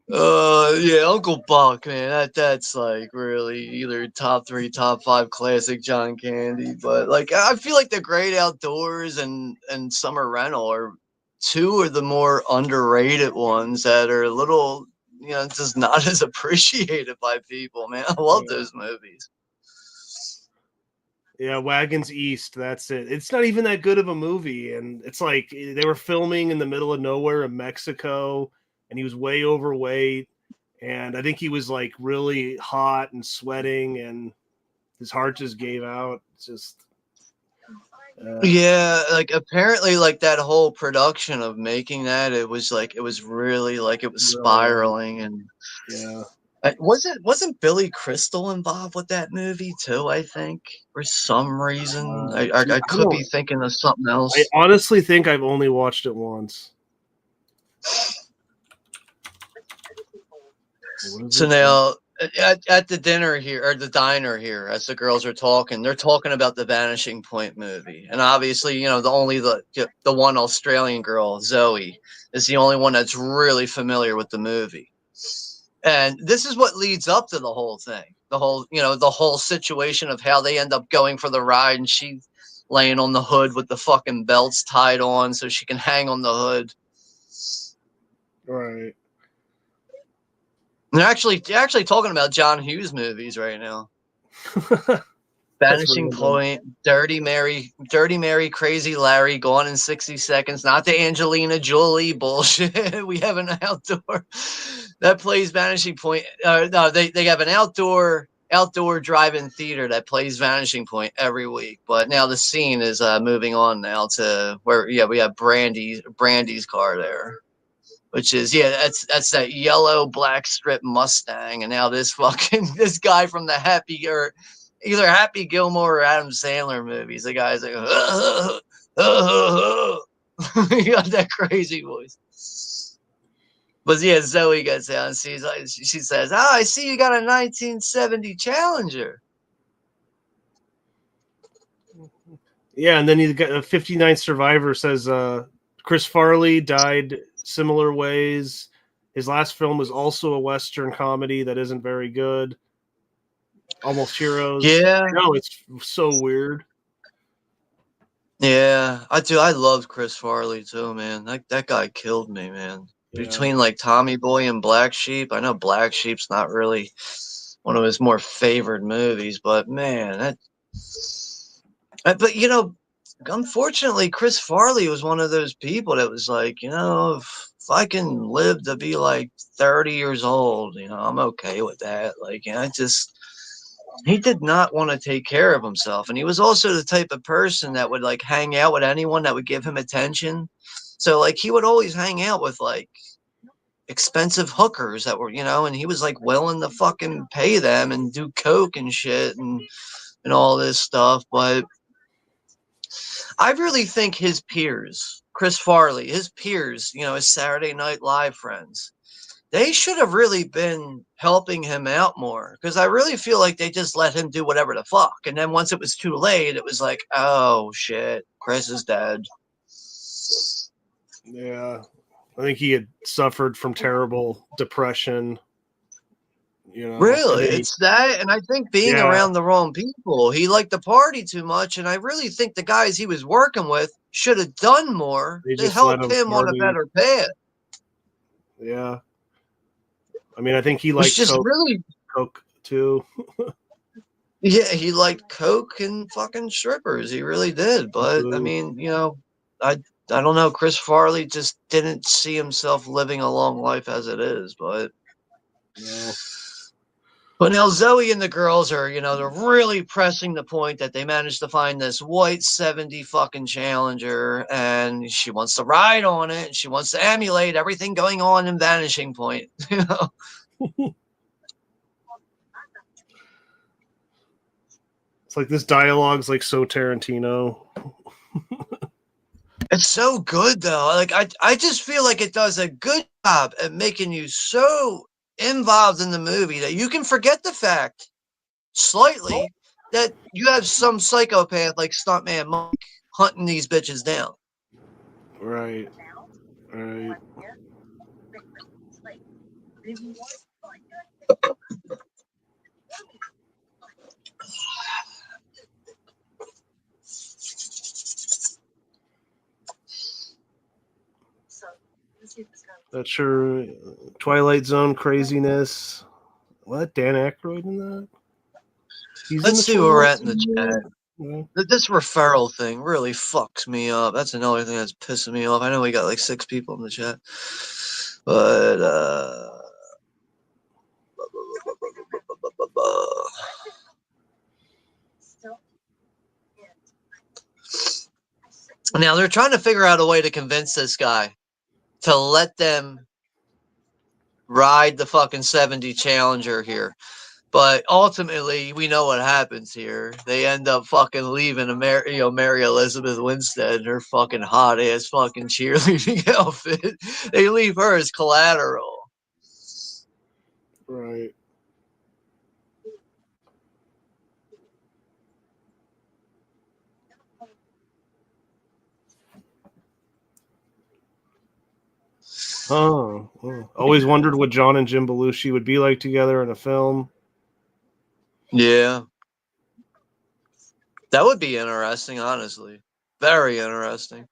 Yeah, Uncle Buck, man, that's like really either top three, top five classic John Candy. But like, I feel like The Great Outdoors and Summer Rental are two of the more underrated ones that are a little, just not as appreciated by people. Man, I love Yeah. those movies. Yeah, Wagons East, that's it. It's not even that good of a movie. And it's like they were filming in the middle of nowhere in Mexico, and he was way overweight. And I think he was like really hot and sweating, and his heart just gave out. It's just, Yeah, like apparently, like that whole production of making that, it was really like it was really, spiraling. And yeah. wasn't Billy Crystal involved with that movie too? I think for some reason, See, I could be thinking of something I else. honestly think I've only watched it once. What is So it called? now at the dinner here or the diner here, as the girls are talking, they're talking about the Vanishing Point movie, and obviously, the one Australian girl, Zoe, is the only one that's really familiar with the movie. And this is what leads up to the whole thing, the whole situation of how they end up going for the ride, and she's laying on the hood with the fucking belts tied on so she can hang on the hood. Right. They're actually talking about John Hughes movies right now. That's Vanishing random. Point, Dirty Mary, Crazy Larry, Gone in 60 Seconds, not the Angelina Jolie bullshit. We have an outdoor that plays Vanishing Point. No, they have an outdoor drive-in theater that plays Vanishing Point every week. But now the scene is moving on now to where we have Brandy's car there. Which is that's that yellow black strip Mustang, and now this guy from the either Happy Gilmore or Adam Sandler movies. The guy's like, he got that crazy voice. But yeah, Zoe gets out and she says, "Oh, I see you got a 1970 Challenger." Yeah, and then you got a 59th Survivor says Chris Farley died similar ways. His last film was also a Western comedy that isn't very good. Almost Heroes. Yeah, I know, it's so weird. yeah, I do. I loved Chris Farley too, man. That guy killed me, man. Yeah. Between like Tommy Boy and Black Sheep, I know Black Sheep's not really one of his more favored movies, but man, but unfortunately, Chris Farley was one of those people that was like, if I can live to be like 30 years old, I'm okay with that. Like, he did not want to take care of himself. And he was also the type of person that would like hang out with anyone that would give him attention. So like he would always hang out with like expensive hookers that were, and he was like willing to fucking pay them and do coke and shit and all this stuff. But I really think his peers, Chris Farley, his peers, his Saturday Night Live friends, they should have really been helping him out more, because I really feel like they just let him do whatever the fuck. And then once it was too late, it was like, oh shit, Chris is dead. Yeah. I think he had suffered from terrible depression. Really, it's that, and I think being around the wrong people. He liked to party too much, and I really think the guys he was working with should have done more to help him on a better path. Yeah, I mean, I think he liked coke too. Yeah, he liked coke and fucking strippers. He really did. But I mean, I don't know. Chris Farley just didn't see himself living a long life as it is, but. No. But now Zoe and the girls are, they're really pressing the point that they managed to find this white 70 fucking Challenger, and she wants to ride on it, and she wants to emulate everything going on in Vanishing Point. It's like this dialogue's like so Tarantino. It's so good though. Like I just feel like it does a good job at making you so involved in the movie that you can forget the fact slightly that you have some psychopath like Stuntman Mike hunting these bitches down. Right. That's your Twilight Zone craziness. What? Dan Aykroyd in that? Let's see where we're at in the chat. Yeah. This referral thing really fucks me up. That's another thing that's pissing me off. I know we got like 6 people in the chat. But now they're trying to figure out a way to convince this guy to let them ride the fucking 70 Challenger here. But ultimately, we know what happens here. They end up fucking leaving Mary Elizabeth Winstead in her fucking hot ass fucking cheerleading outfit. They leave her as collateral. Right. Oh, always wondered what John and Jim Belushi would be like together in a film. Yeah. That would be interesting, honestly. Very interesting.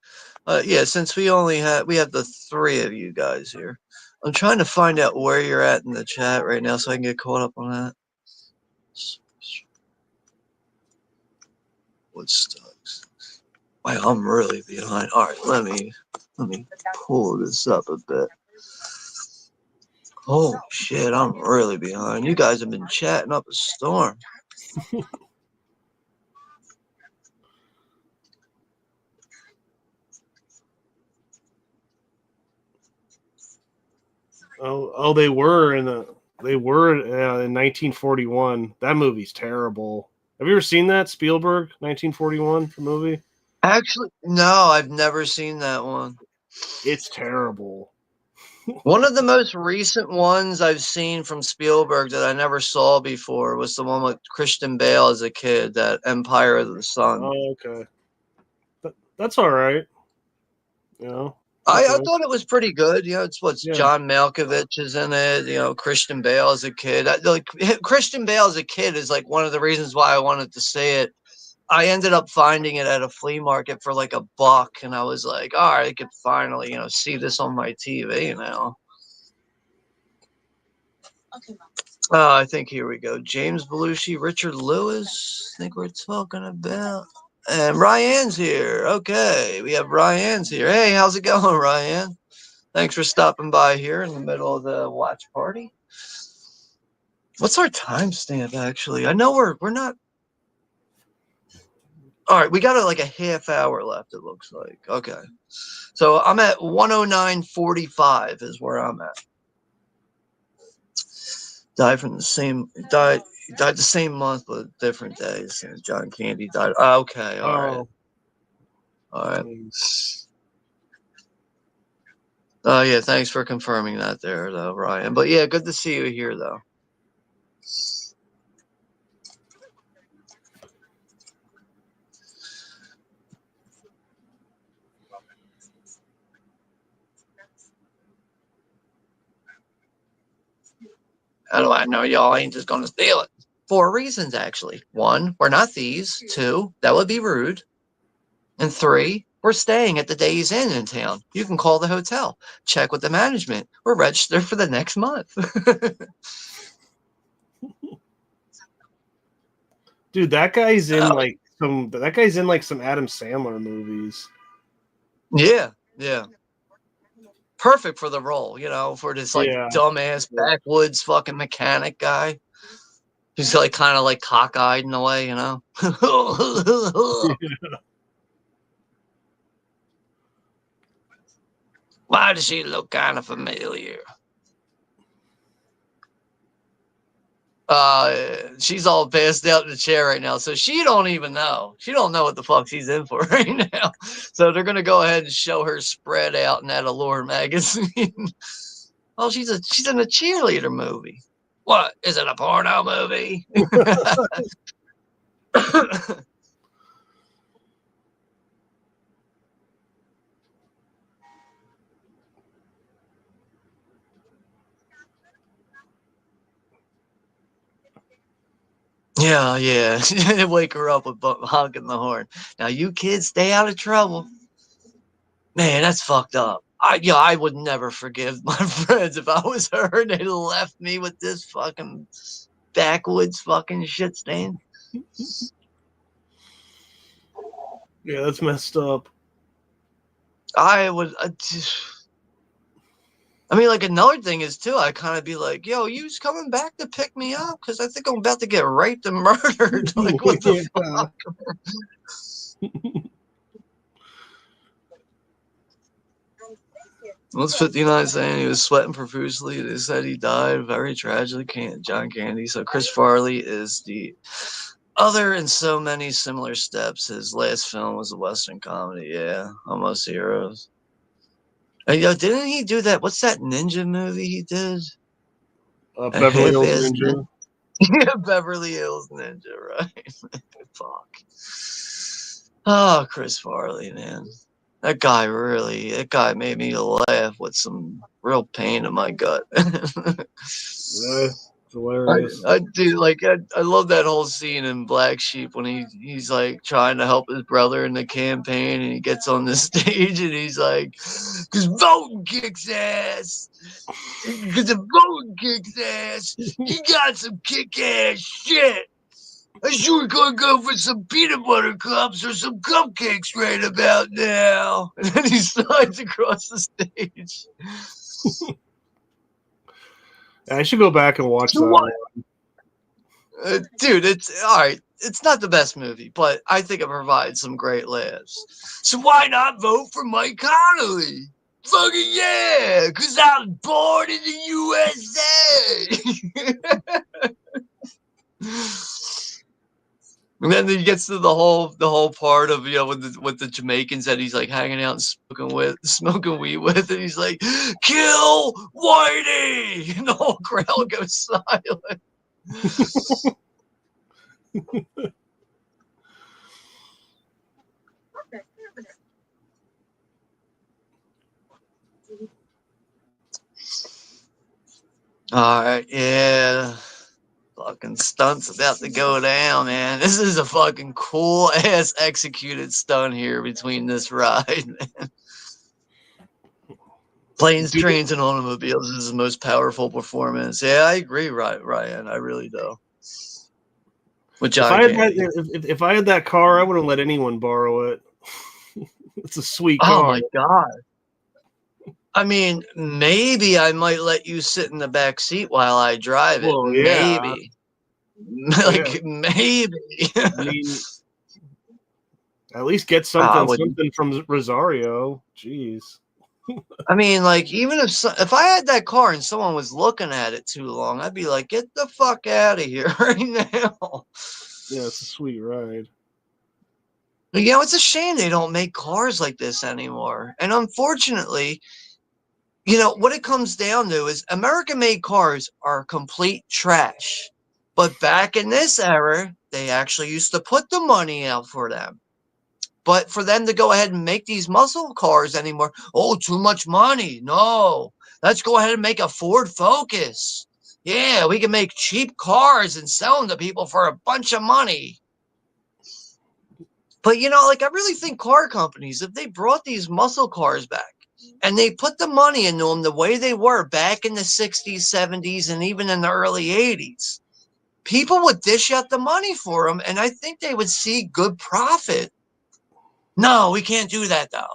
Yeah, since we have the 3 of you guys here. I'm trying to find out where you're at in the chat right now so I can get caught up on that. What sucks? Wow, I'm really behind. All right, let me pull this up a bit. Oh shit, I'm really behind. You guys have been chatting up a storm. Oh, they were in 1941. That movie's terrible. Have you ever seen that Spielberg 1941 movie? Actually, no, I've never seen that one. It's terrible. One of the most recent ones I've seen from Spielberg that I never saw before was the one with Christian Bale as a kid, that Empire of the Sun. Oh, okay. That's all right. I thought it was pretty good. It's John Malkovich is in it. Christian Bale as a kid. Christian Bale as a kid is like one of the reasons why I wanted to see it. I ended up finding it at a flea market for like $1, and I was like, all right, I could finally, see this on my TV now. Okay. I think here we go. James Belushi, Richard Lewis. I think we're talking about. And Ryan's here. Okay, we have Ryan's here. Hey, how's it going, Ryan? Thanks for stopping by here in the middle of the watch party. What's our timestamp actually? I know we're not. All right, we got like a half hour left. It looks like. Okay, so I'm at 109:45 is where I'm at. Died from the same died the same month but different days. John Candy died. Okay, all right, all right. Oh yeah, thanks for confirming that there, though, Ryan. But yeah, good to see you here, though. How do I know y'all ain't just gonna steal it? 4 reasons, actually. 1, we're not thieves. 2, that would be rude. And 3, we're staying at the Days Inn in town. You can call the hotel, check with the management. We're registered for the next month. Dude, that guy's in like some Adam Sandler movies. Yeah, yeah. Perfect for the role, for this like dumbass backwoods fucking mechanic guy. He's like kind of like cockeyed in a way, Why does she look kind of familiar? She's all passed out in the chair right now, so she don't even know. She don't know what the fuck she's in for right now. So they're gonna go ahead and show her spread out in that Allure magazine. Oh, she's in a cheerleader movie. What is it? A porno movie? Yeah. Wake her up with honking the horn. Now, you kids, stay out of trouble. Man, that's fucked up. I would never forgive my friends if I was her and they left me with this fucking backwoods fucking shit stain. Yeah, that's messed up. I would. I mean, like, another thing is, too, I kind of be like, yo, you's coming back to pick me up? Because I think I'm about to get raped and murdered. Like, what the fuck? What's 59 saying? He was sweating profusely. They said he died very tragically. John Candy. So Chris Farley is the other in so many similar steps. His last film was a Western comedy. Yeah, Almost Heroes. And, didn't he do that? What's that ninja movie he did? Beverly Hills Ninja. Yeah, Beverly Hills Ninja, right? Fuck. Oh, Chris Farley, man. That guy made me laugh with some real pain in my gut. Hilarious. I do I love that whole scene in Black Sheep when he's like trying to help his brother in the campaign and he gets on the stage and he's like, "'Cause voting kicks ass. 'Cause if voting kicks ass, you got some kick ass shit. I sure gonna go for some peanut butter cups or some cupcakes right about now." And then he slides across the stage. I should go back and watch that. Dude, it's all right. It's not the best movie, but I think it provides some great laughs. So why not vote for Mike Connolly? Fucking yeah, because I was born in the USA. And then he gets to the whole part of with the Jamaicans that he's like hanging out and smoking weed with, and he's like, "Kill Whitey!" And the whole crowd goes silent. All right, yeah. Fucking stunts about to go down, man. This is a fucking cool ass executed stunt here between this ride, man. Planes, trains, and automobiles is the most powerful performance. Yeah, I agree, Ryan. I really do. With John Candy. If I had that car, I wouldn't let anyone borrow it. It's a sweet car. Oh my god. I mean, maybe I might let you sit in the back seat while I drive it. Well, yeah, Maybe. yeah. Like, maybe. I mean, at least get I something would. from Rosario. Jeez. I mean, like, even if I had that car and someone was looking at it too long, I'd be like, get the fuck out of here right now. Yeah, it's a sweet ride. You know, it's a shame they don't make cars like this anymore. And unfortunately, you know, what it comes down to is American made cars are complete trash. But back in this era, they actually used to put the money out for them. But for them to go ahead and make these muscle cars anymore, oh, too much money. No, let's go ahead and make a Ford Focus. Yeah, we can make cheap cars and sell them to people for a bunch of money. But you know, like I really think car companies, if they brought these muscle cars back and they put the money into them the way they were back in the 60s, 70s, and even in the early 80s, people would dish out the money for them. And I think they would see good profit. No, we can't do that though.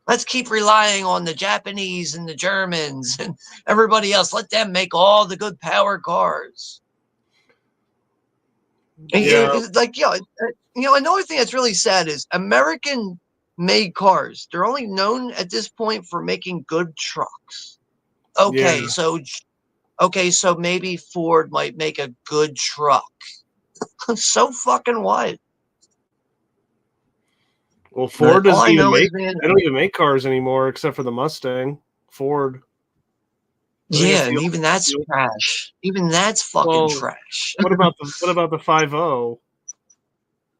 Let's keep relying on the Japanese and the Germans and everybody else. Let them make all the good power cars. Yeah, Like, you know, another thing that's really sad is American made cars. They're only known at this point for making good trucks. yeah. Okay, so maybe Ford might make a good truck. So fucking what? Well, But Ford all doesn't I even know make. is, man, They don't even make cars anymore, except for the Mustang. Ford. I think it's yeah, and even that's trash. Even that's fucking well. trash. What about the 5.0?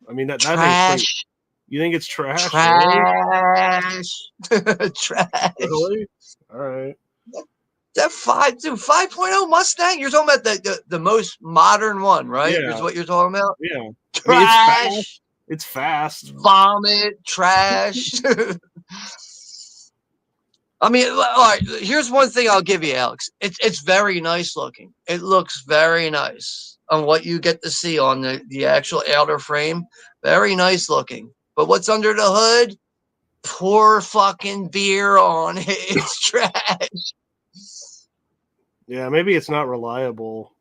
I mean that ain't pretty. Trash. You think it's trash? Really? Trash. Trash. Really? All right. That 5.0 Mustang. You're talking about the most modern one, right? Is Yeah, what you're talking about? yeah. I mean, it's fast. Trash. It's fast. Vomit. Trash. I mean, all right. Here's one thing I'll give you, Alex. It's very nice looking. It looks very nice on what you get to see on the actual outer frame. Very nice looking. But what's under the hood? Pour fucking beer on it. It's trash. Yeah, maybe it's not reliable.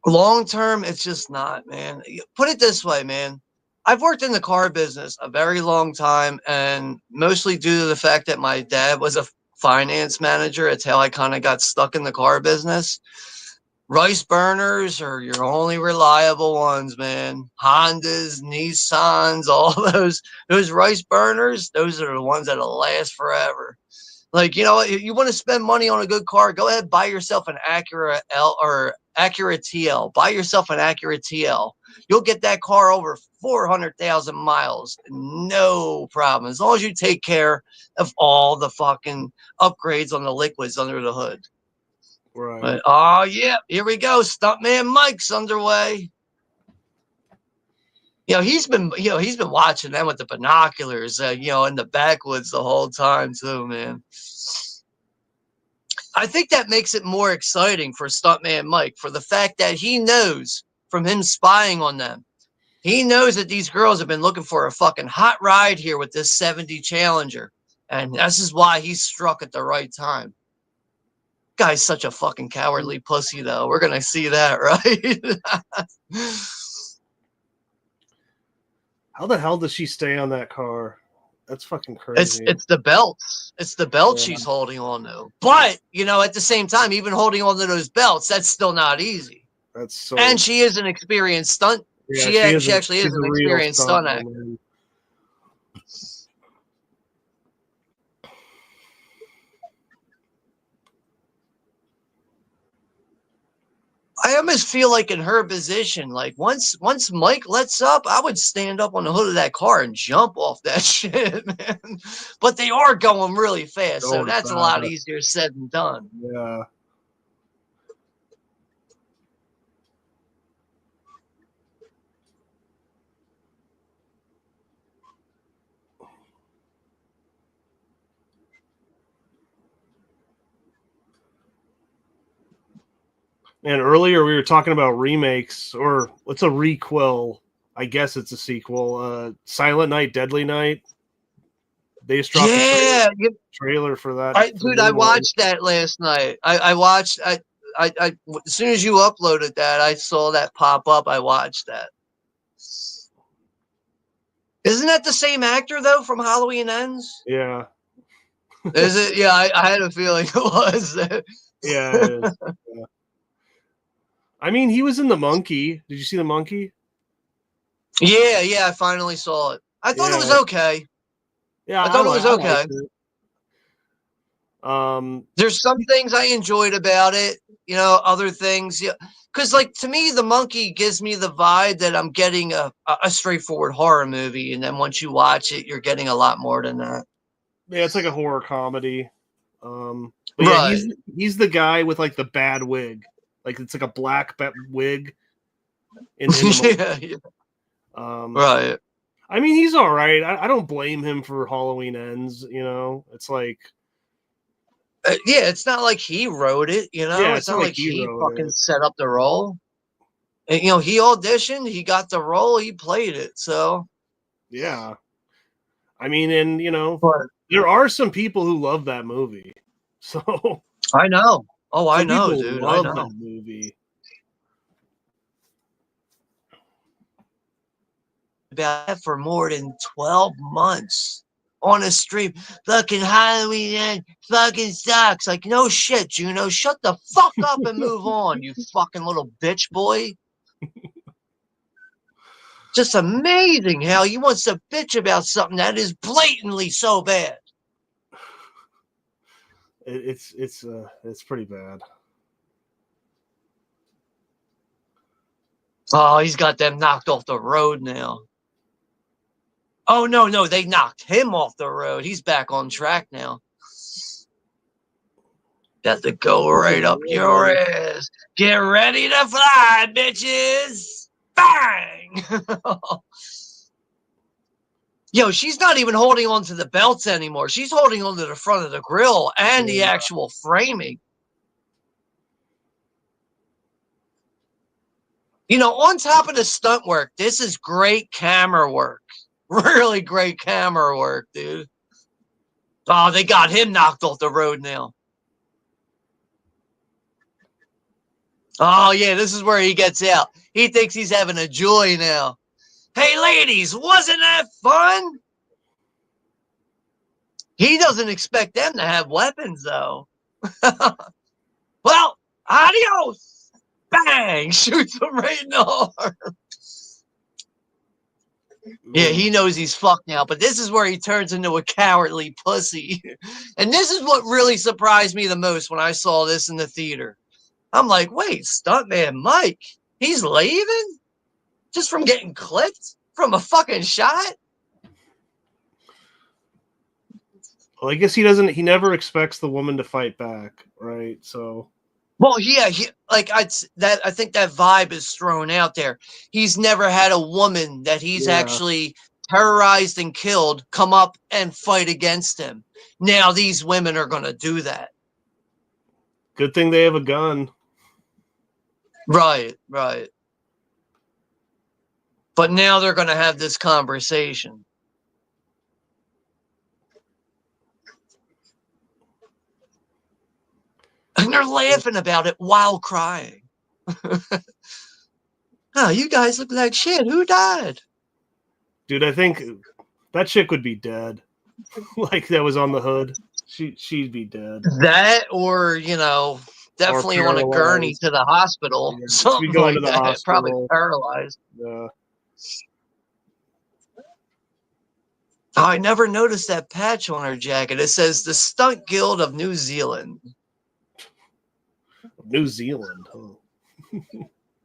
Long term, it's just not, man. Put it this way, man. I've worked in the car business a very long time, and mostly due to the fact that my dad was a finance manager. It's how I kind of got stuck in the car business. Rice burners are your only reliable ones, man. Hondas, Nissans, all those rice burners, those are the ones that'll last forever. Like, you know, if you want to spend money on a good car, go ahead, buy yourself an Acura L or Acura TL. Buy yourself an Acura TL. You'll get that car over 400,000 miles. No problem. As long as you take care of all the fucking upgrades on the liquids under the hood. Right. But, oh, yeah, here we go. Stuntman Mike's underway. He's been watching them with the binoculars, in the backwoods the whole time too, man. I think that makes it more exciting for Stuntman Mike for the fact that he knows from him spying on them. He knows that these girls have been looking for a fucking hot ride here with this 70 Challenger. And this is why he struck at the right time. Guy's such a fucking cowardly pussy, though. We're going to see that, right? How the hell does she stay on that car? That's fucking crazy. It's the belts. It's the belt she's holding on to. But, at the same time, even holding on to those belts, that's still not easy. That's so. And she is an experienced stunt. Yeah, she actually is an experienced stunt actor. Man. I almost feel like in her position, like once Mike lets up, I would stand up on the hood of that car and jump off that shit, man. But they are going really fast, so that's a lot easier said than done. Yeah. And earlier we were talking about remakes, or what's a requel? I guess it's a sequel. Silent Night, Deadly Night. They just dropped Yeah, trailer for that. dude, I watched that last night. I watched. As soon as you uploaded that, I saw that pop up. I watched that. Isn't that the same actor though from Halloween Ends? Yeah. Is it? Yeah, I had a feeling it was. Yeah, it is. Yeah. I mean, he was in The Monkey. Did you see The Monkey? Yeah, I finally saw it. I thought it was Yeah. okay. Yeah, I thought it was I okay. liked it. There's some things I enjoyed about it, other things, yeah. Because, like, to me, The Monkey gives me the vibe that I'm getting a straightforward horror movie, and then once you watch it, you're getting a lot more than that. Yeah, it's like a horror comedy. But yeah, Right. he's the guy with like the bad wig, like it's like a black wig. In the yeah. Um, Right. I mean, he's all right. I don't blame him for Halloween Ends. It's like, yeah, it's not like he wrote it. yeah, It's it's not not like like he he wrote fucking it. set up the role. And, he auditioned, he got the role, he played it. So Yeah, I mean, and but there are some people who love that movie. So I know. Oh, I some know, people dude. I love know. that movie. About that for more than 12 months on a stream. Fucking Halloween End fucking sucks. Like, no shit, Juno. Shut the fuck up and move on, you fucking little bitch boy. Just amazing how he wants to bitch about something that is blatantly so bad. It's pretty bad. Oh, he's got them knocked off the road now. Oh, no, they knocked him off the road. He's back on track now. Got to go right up your ass. Get ready to fly, bitches. Bang! Yo, she's not even holding on to the belts anymore. She's holding on to the front of the grill and the actual framing. On top of the stunt work, this is great camera work. Really great camera work, dude. Oh, they got him knocked off the road now. Oh, yeah, this is where he gets out. He thinks he's having a joy now. Hey, ladies, wasn't that fun? He doesn't expect them to have weapons, though. Well, adios. Bang! Shoots him right in the arm. Yeah, he knows he's fucked now, but this is where he turns into a cowardly pussy. And this is what really surprised me the most when I saw this in the theater. I'm like, wait, Stuntman Mike, he's leaving? Just from getting clipped from a fucking shot? Well, I guess he never expects the woman to fight back, right? So, well, yeah, I think that vibe is thrown out there. He's never had a woman that he's actually terrorized and killed come up and fight against him. Now these women are going to do that. Good thing they have a gun. Right. But now they're going to have this conversation. And they're laughing about it while crying. Oh, you guys look like shit. Who died? Dude, I think that chick would be dead. Like that was on the hood. She'd be dead. That or, definitely on a gurney to the hospital. Yeah, something like that. Hospital. Probably paralyzed. Yeah. Oh, I never noticed that patch on her jacket. It says the Stunt Guild of New Zealand. New Zealand, huh?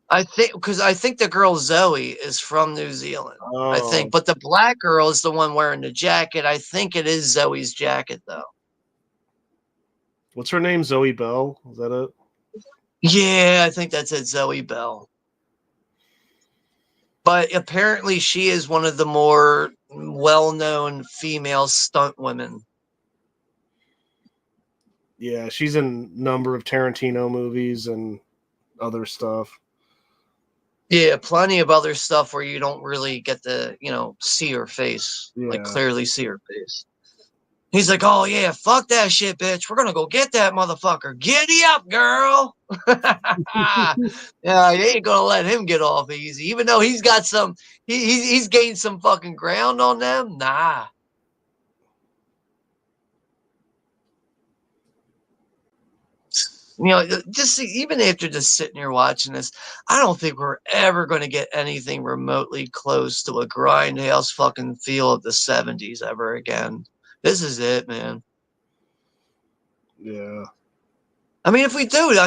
I think the girl Zoe is from New Zealand. Oh. I think, but the black girl is the one wearing the jacket. I think it is Zoe's jacket, though. What's her name? Zoe Bell? Is that it? Yeah, I think that's it, Zoe Bell. But apparently she is one of the more well-known female stunt women. Yeah, she's in a number of Tarantino movies and other stuff. Yeah, plenty of other stuff where you don't really get to, see her face, like clearly see her face. He's like, oh, yeah, fuck that shit, bitch. We're going to go get that motherfucker. Giddy up, girl. Yeah, you ain't going to let him get off easy. Even though he's got some, he's gained some fucking ground on them. Nah. You know, just even after just sitting here watching this, I don't think we're ever going to get anything remotely close to a Grindhouse fucking feel of the 70s ever again. This is it, man. Yeah. I mean, if we do,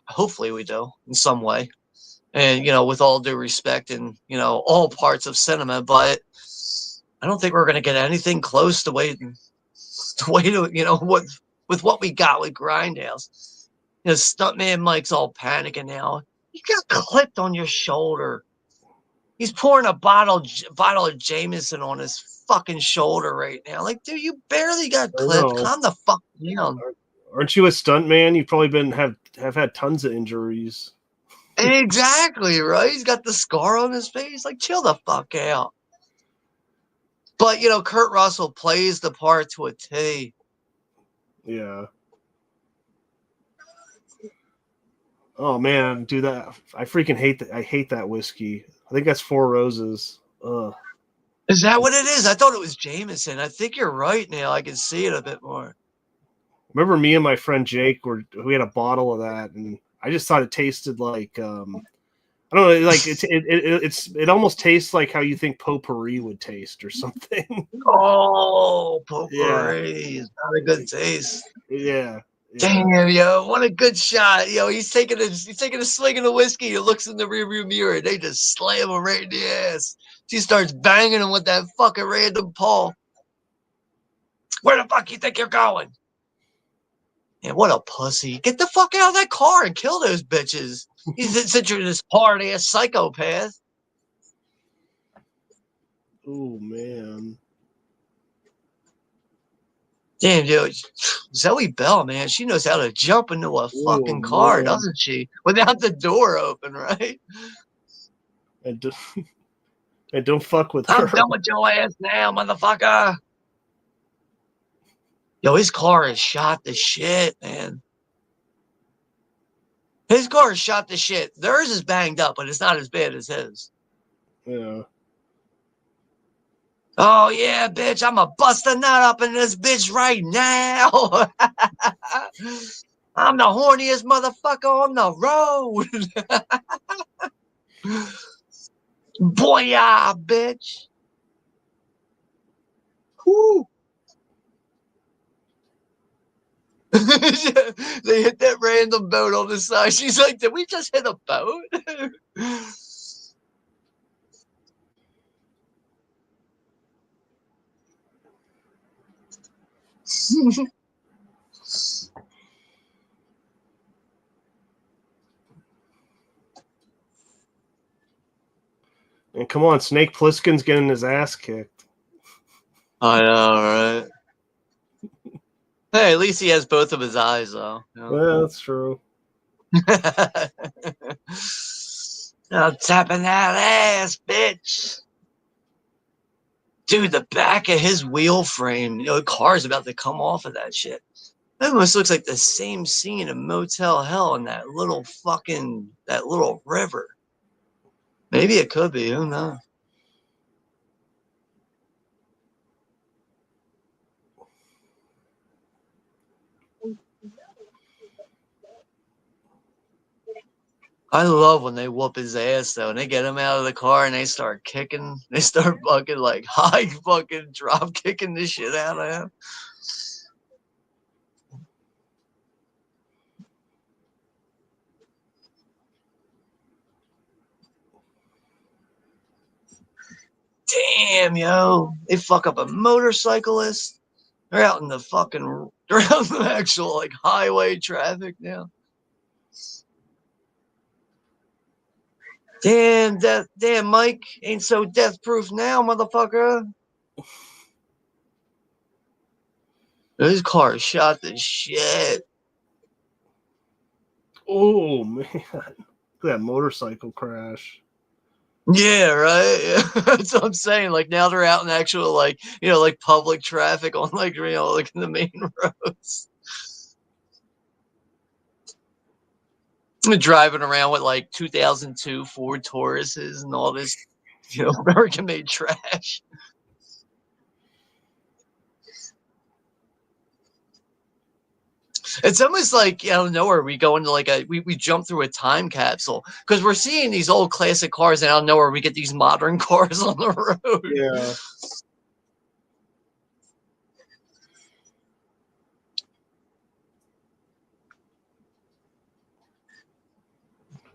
hopefully we do in some way. And, you know, with all due respect and, you know, all parts of cinema, but I don't think we're going to get anything close to you know, with what we got with Grindhouse. You know, Stuntman Mike's all panicking now. You got clipped on your shoulder. He's pouring a bottle of Jameson on his fucking shoulder right now. Like, dude, you barely got clipped. Calm the fuck down. Aren't you a stuntman? You've probably have had tons of injuries. Exactly, right? He's got the scar on his face. Like, chill the fuck out. But, you know, Kurt Russell plays the part to a T. Yeah. Oh man, dude, that I freaking hate that. I hate that whiskey. I think that's Four Roses. Ugh. Is that what it is? I thought it was Jameson. I think you're right now. I can see it a bit more. Remember me and my friend Jake we had a bottle of that, and I just thought it tasted like I don't know, like it almost tastes like how you think potpourri would taste or something. Oh, potpourri. Yeah. It's not a good taste. Yeah. Damn, yo, what a good shot. Yo, he's taking a swing of the whiskey. He looks in the rearview mirror and they just slam him right in the ass. She starts banging him with that fucking random paw. Where the fuck you think you're going? Man, what a pussy. Get the fuck out of that car and kill those bitches. He's such this hard ass psychopath. Oh man. Damn, dude. Zoe Bell, man, she knows how to jump into a fucking car, doesn't she? Without the door open, right? And don't fuck with her. I'm done with your ass now, motherfucker. Yo, his car is shot to shit, man. His car is shot to shit. Theirs is banged up, but it's not as bad as his. Yeah. Oh, yeah, bitch, I'm a bust a nut up in this bitch right now. I'm the horniest motherfucker on the road. Booyah, bitch. Whoo. They hit that random boat on the side. She's like, did we just hit a boat? And come on, Snake Plissken's getting his ass kicked. I know, right? Hey, at least he has both of his eyes, though. You know? Yeah, that's true. I'm tapping that ass, bitch. Dude, the back of his wheel frame, you know, the car's about to come off of that shit. It almost looks like the same scene in Motel Hell in that little river. Maybe it could be. Who knows? I love when they whoop his ass though, and they get him out of the car and they start kicking. They start fucking like high fucking drop kicking the shit out of him. Damn, yo, they fuck up a motorcyclist. They're out in the actual like highway traffic now. Damn, Mike ain't so death proof now, motherfucker. His car is shot to shit. Oh man, look at that motorcycle crash. Yeah, right. Yeah. That's what I'm saying. Like now they're out in actual like like public traffic on like like in the main roads. They're driving around with like 2002 Ford Tauruses and all this American made trash. It's almost like out of nowhere we go into like we jump through a time capsule because we're seeing these old classic cars and out of nowhere we get these modern cars on the road. Yeah.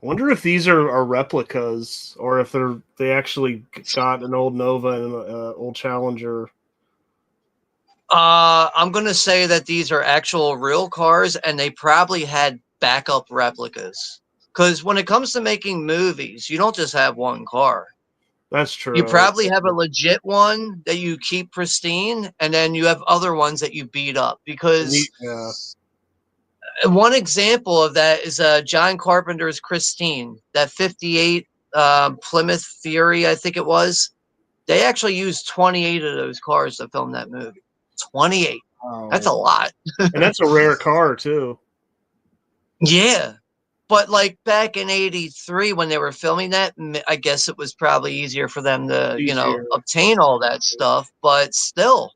Wonder if these are replicas or if they actually got an old Nova and an old Challenger. I'm gonna say that these are actual real cars and they probably had backup replicas. Because when it comes to making movies, you don't just have one car. That's You true. probably have a legit one that you keep pristine, and then you have other ones that you beat up. Because Yeah. one example of that is John Carpenter's Christine, that 58 Plymouth Fury, I think it was. They actually used 28 of those cars to film that movie. 28. That's a Wow. lot. And that's a rare car too. Yeah. But like back in 83 when they were filming that, I guess it was probably easier for them to, Easier. obtain all that stuff, but still.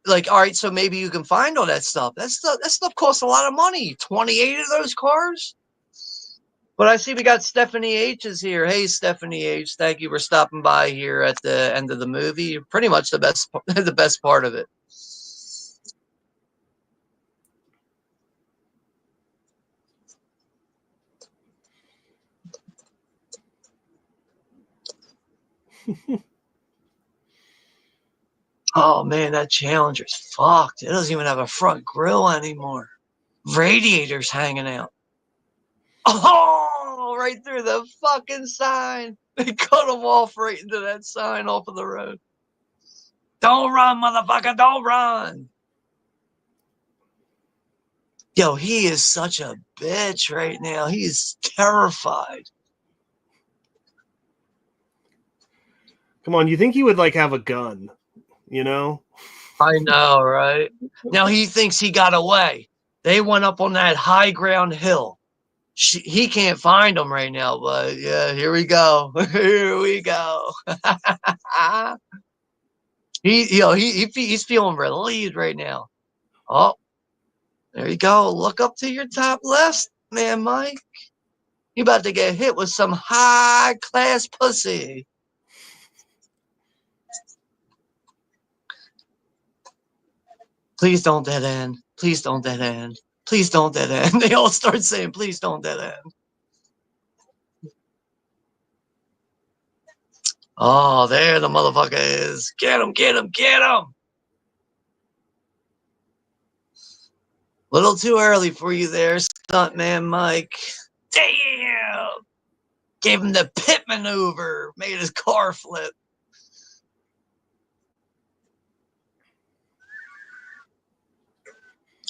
Like, all right, so maybe you can find all that stuff. That stuff costs a lot of money. 28 of those cars? But I see we got Stephanie H is here. Hey, Stephanie H, thank you for stopping by here at the end of the movie. You're pretty much the best the best part of it. Oh man, that Challenger's fucked. It doesn't even have a front grille anymore. Radiators hanging out. Oh, right through the fucking sign. They cut them off right into that sign off of the road. Don't run, motherfucker, don't run. Yo, he is such a bitch right now. He is terrified. Come on, you think he would like have a gun, you know? I know, right? Now he thinks he got away. They went up on that high ground hill. He can't find them right now, but yeah, here we go. Here we go. He's feeling relieved right now. Oh, there you go. Look up to your top left, man, Mike. You about to get hit with some high class pussy. Please don't dead end. Please don't dead end. Please don't dead end. They all start saying, please don't dead end. Oh, there the motherfucker is. Get him, get him, get him. Little too early for you there, stuntman Mike. Damn. Gave him the pit maneuver. Made his car flip.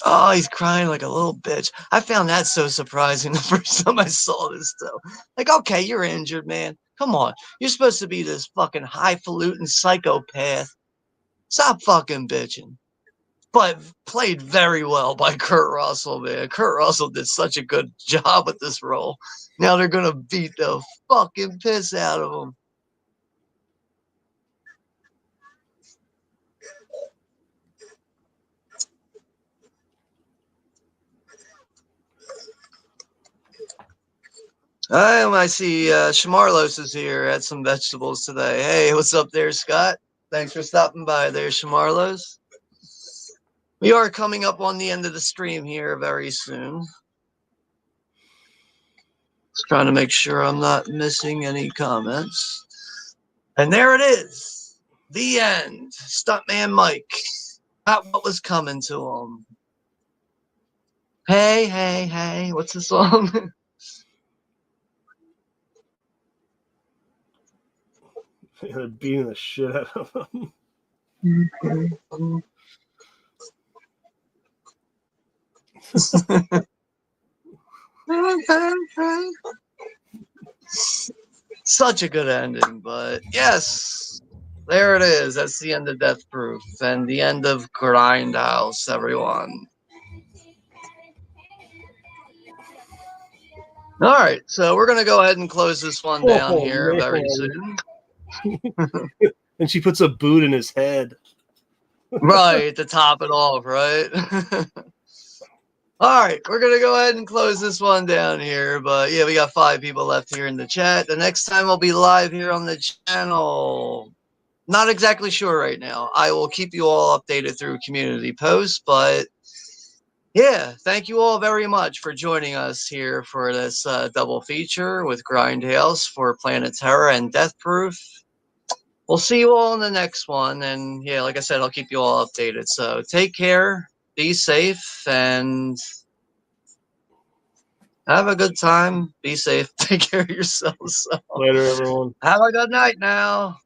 Oh, he's crying like a little bitch. I found that so surprising the first time I saw this, though. Like, okay, you're injured, man. Come on. You're supposed to be this fucking highfalutin psychopath. Stop fucking bitching. But played very well by Kurt Russell, man. Kurt Russell did such a good job with this role. Now they're going to beat the fucking piss out of him. I see Schmarlos is here. Had some vegetables today. Hey, what's up there, Scott? Thanks for stopping by there, Schmarlos. We are coming up on the end of the stream here very soon. Just trying to make sure I'm not missing any comments. And there it is. The end. Stuntman Mike. Got what was coming to him. Hey, hey, hey. What's the song? They're beating the shit out of him. Such a good ending, but yes, there it is. That's the end of Death Proof and the end of Grindhouse, everyone. All right, so we're gonna go ahead and close this one down Oh here very man! soon. And she puts a boot in his head. Right, to top it off, right? All right, we're gonna go ahead and close this one down here. But yeah, we got 5 people left here in the chat. The next time I'll be live here on the channel. Not exactly sure right now. I will keep you all updated through community posts, but yeah, thank you all very much for joining us here for this double feature with Grindhouse for Planet Terror and Death Proof. We'll see you all in the next one, and yeah, like I said, I'll keep you all updated. So take care, be safe, and have a good time. Be safe. Take care of yourselves. So, Later, everyone. have a good night now.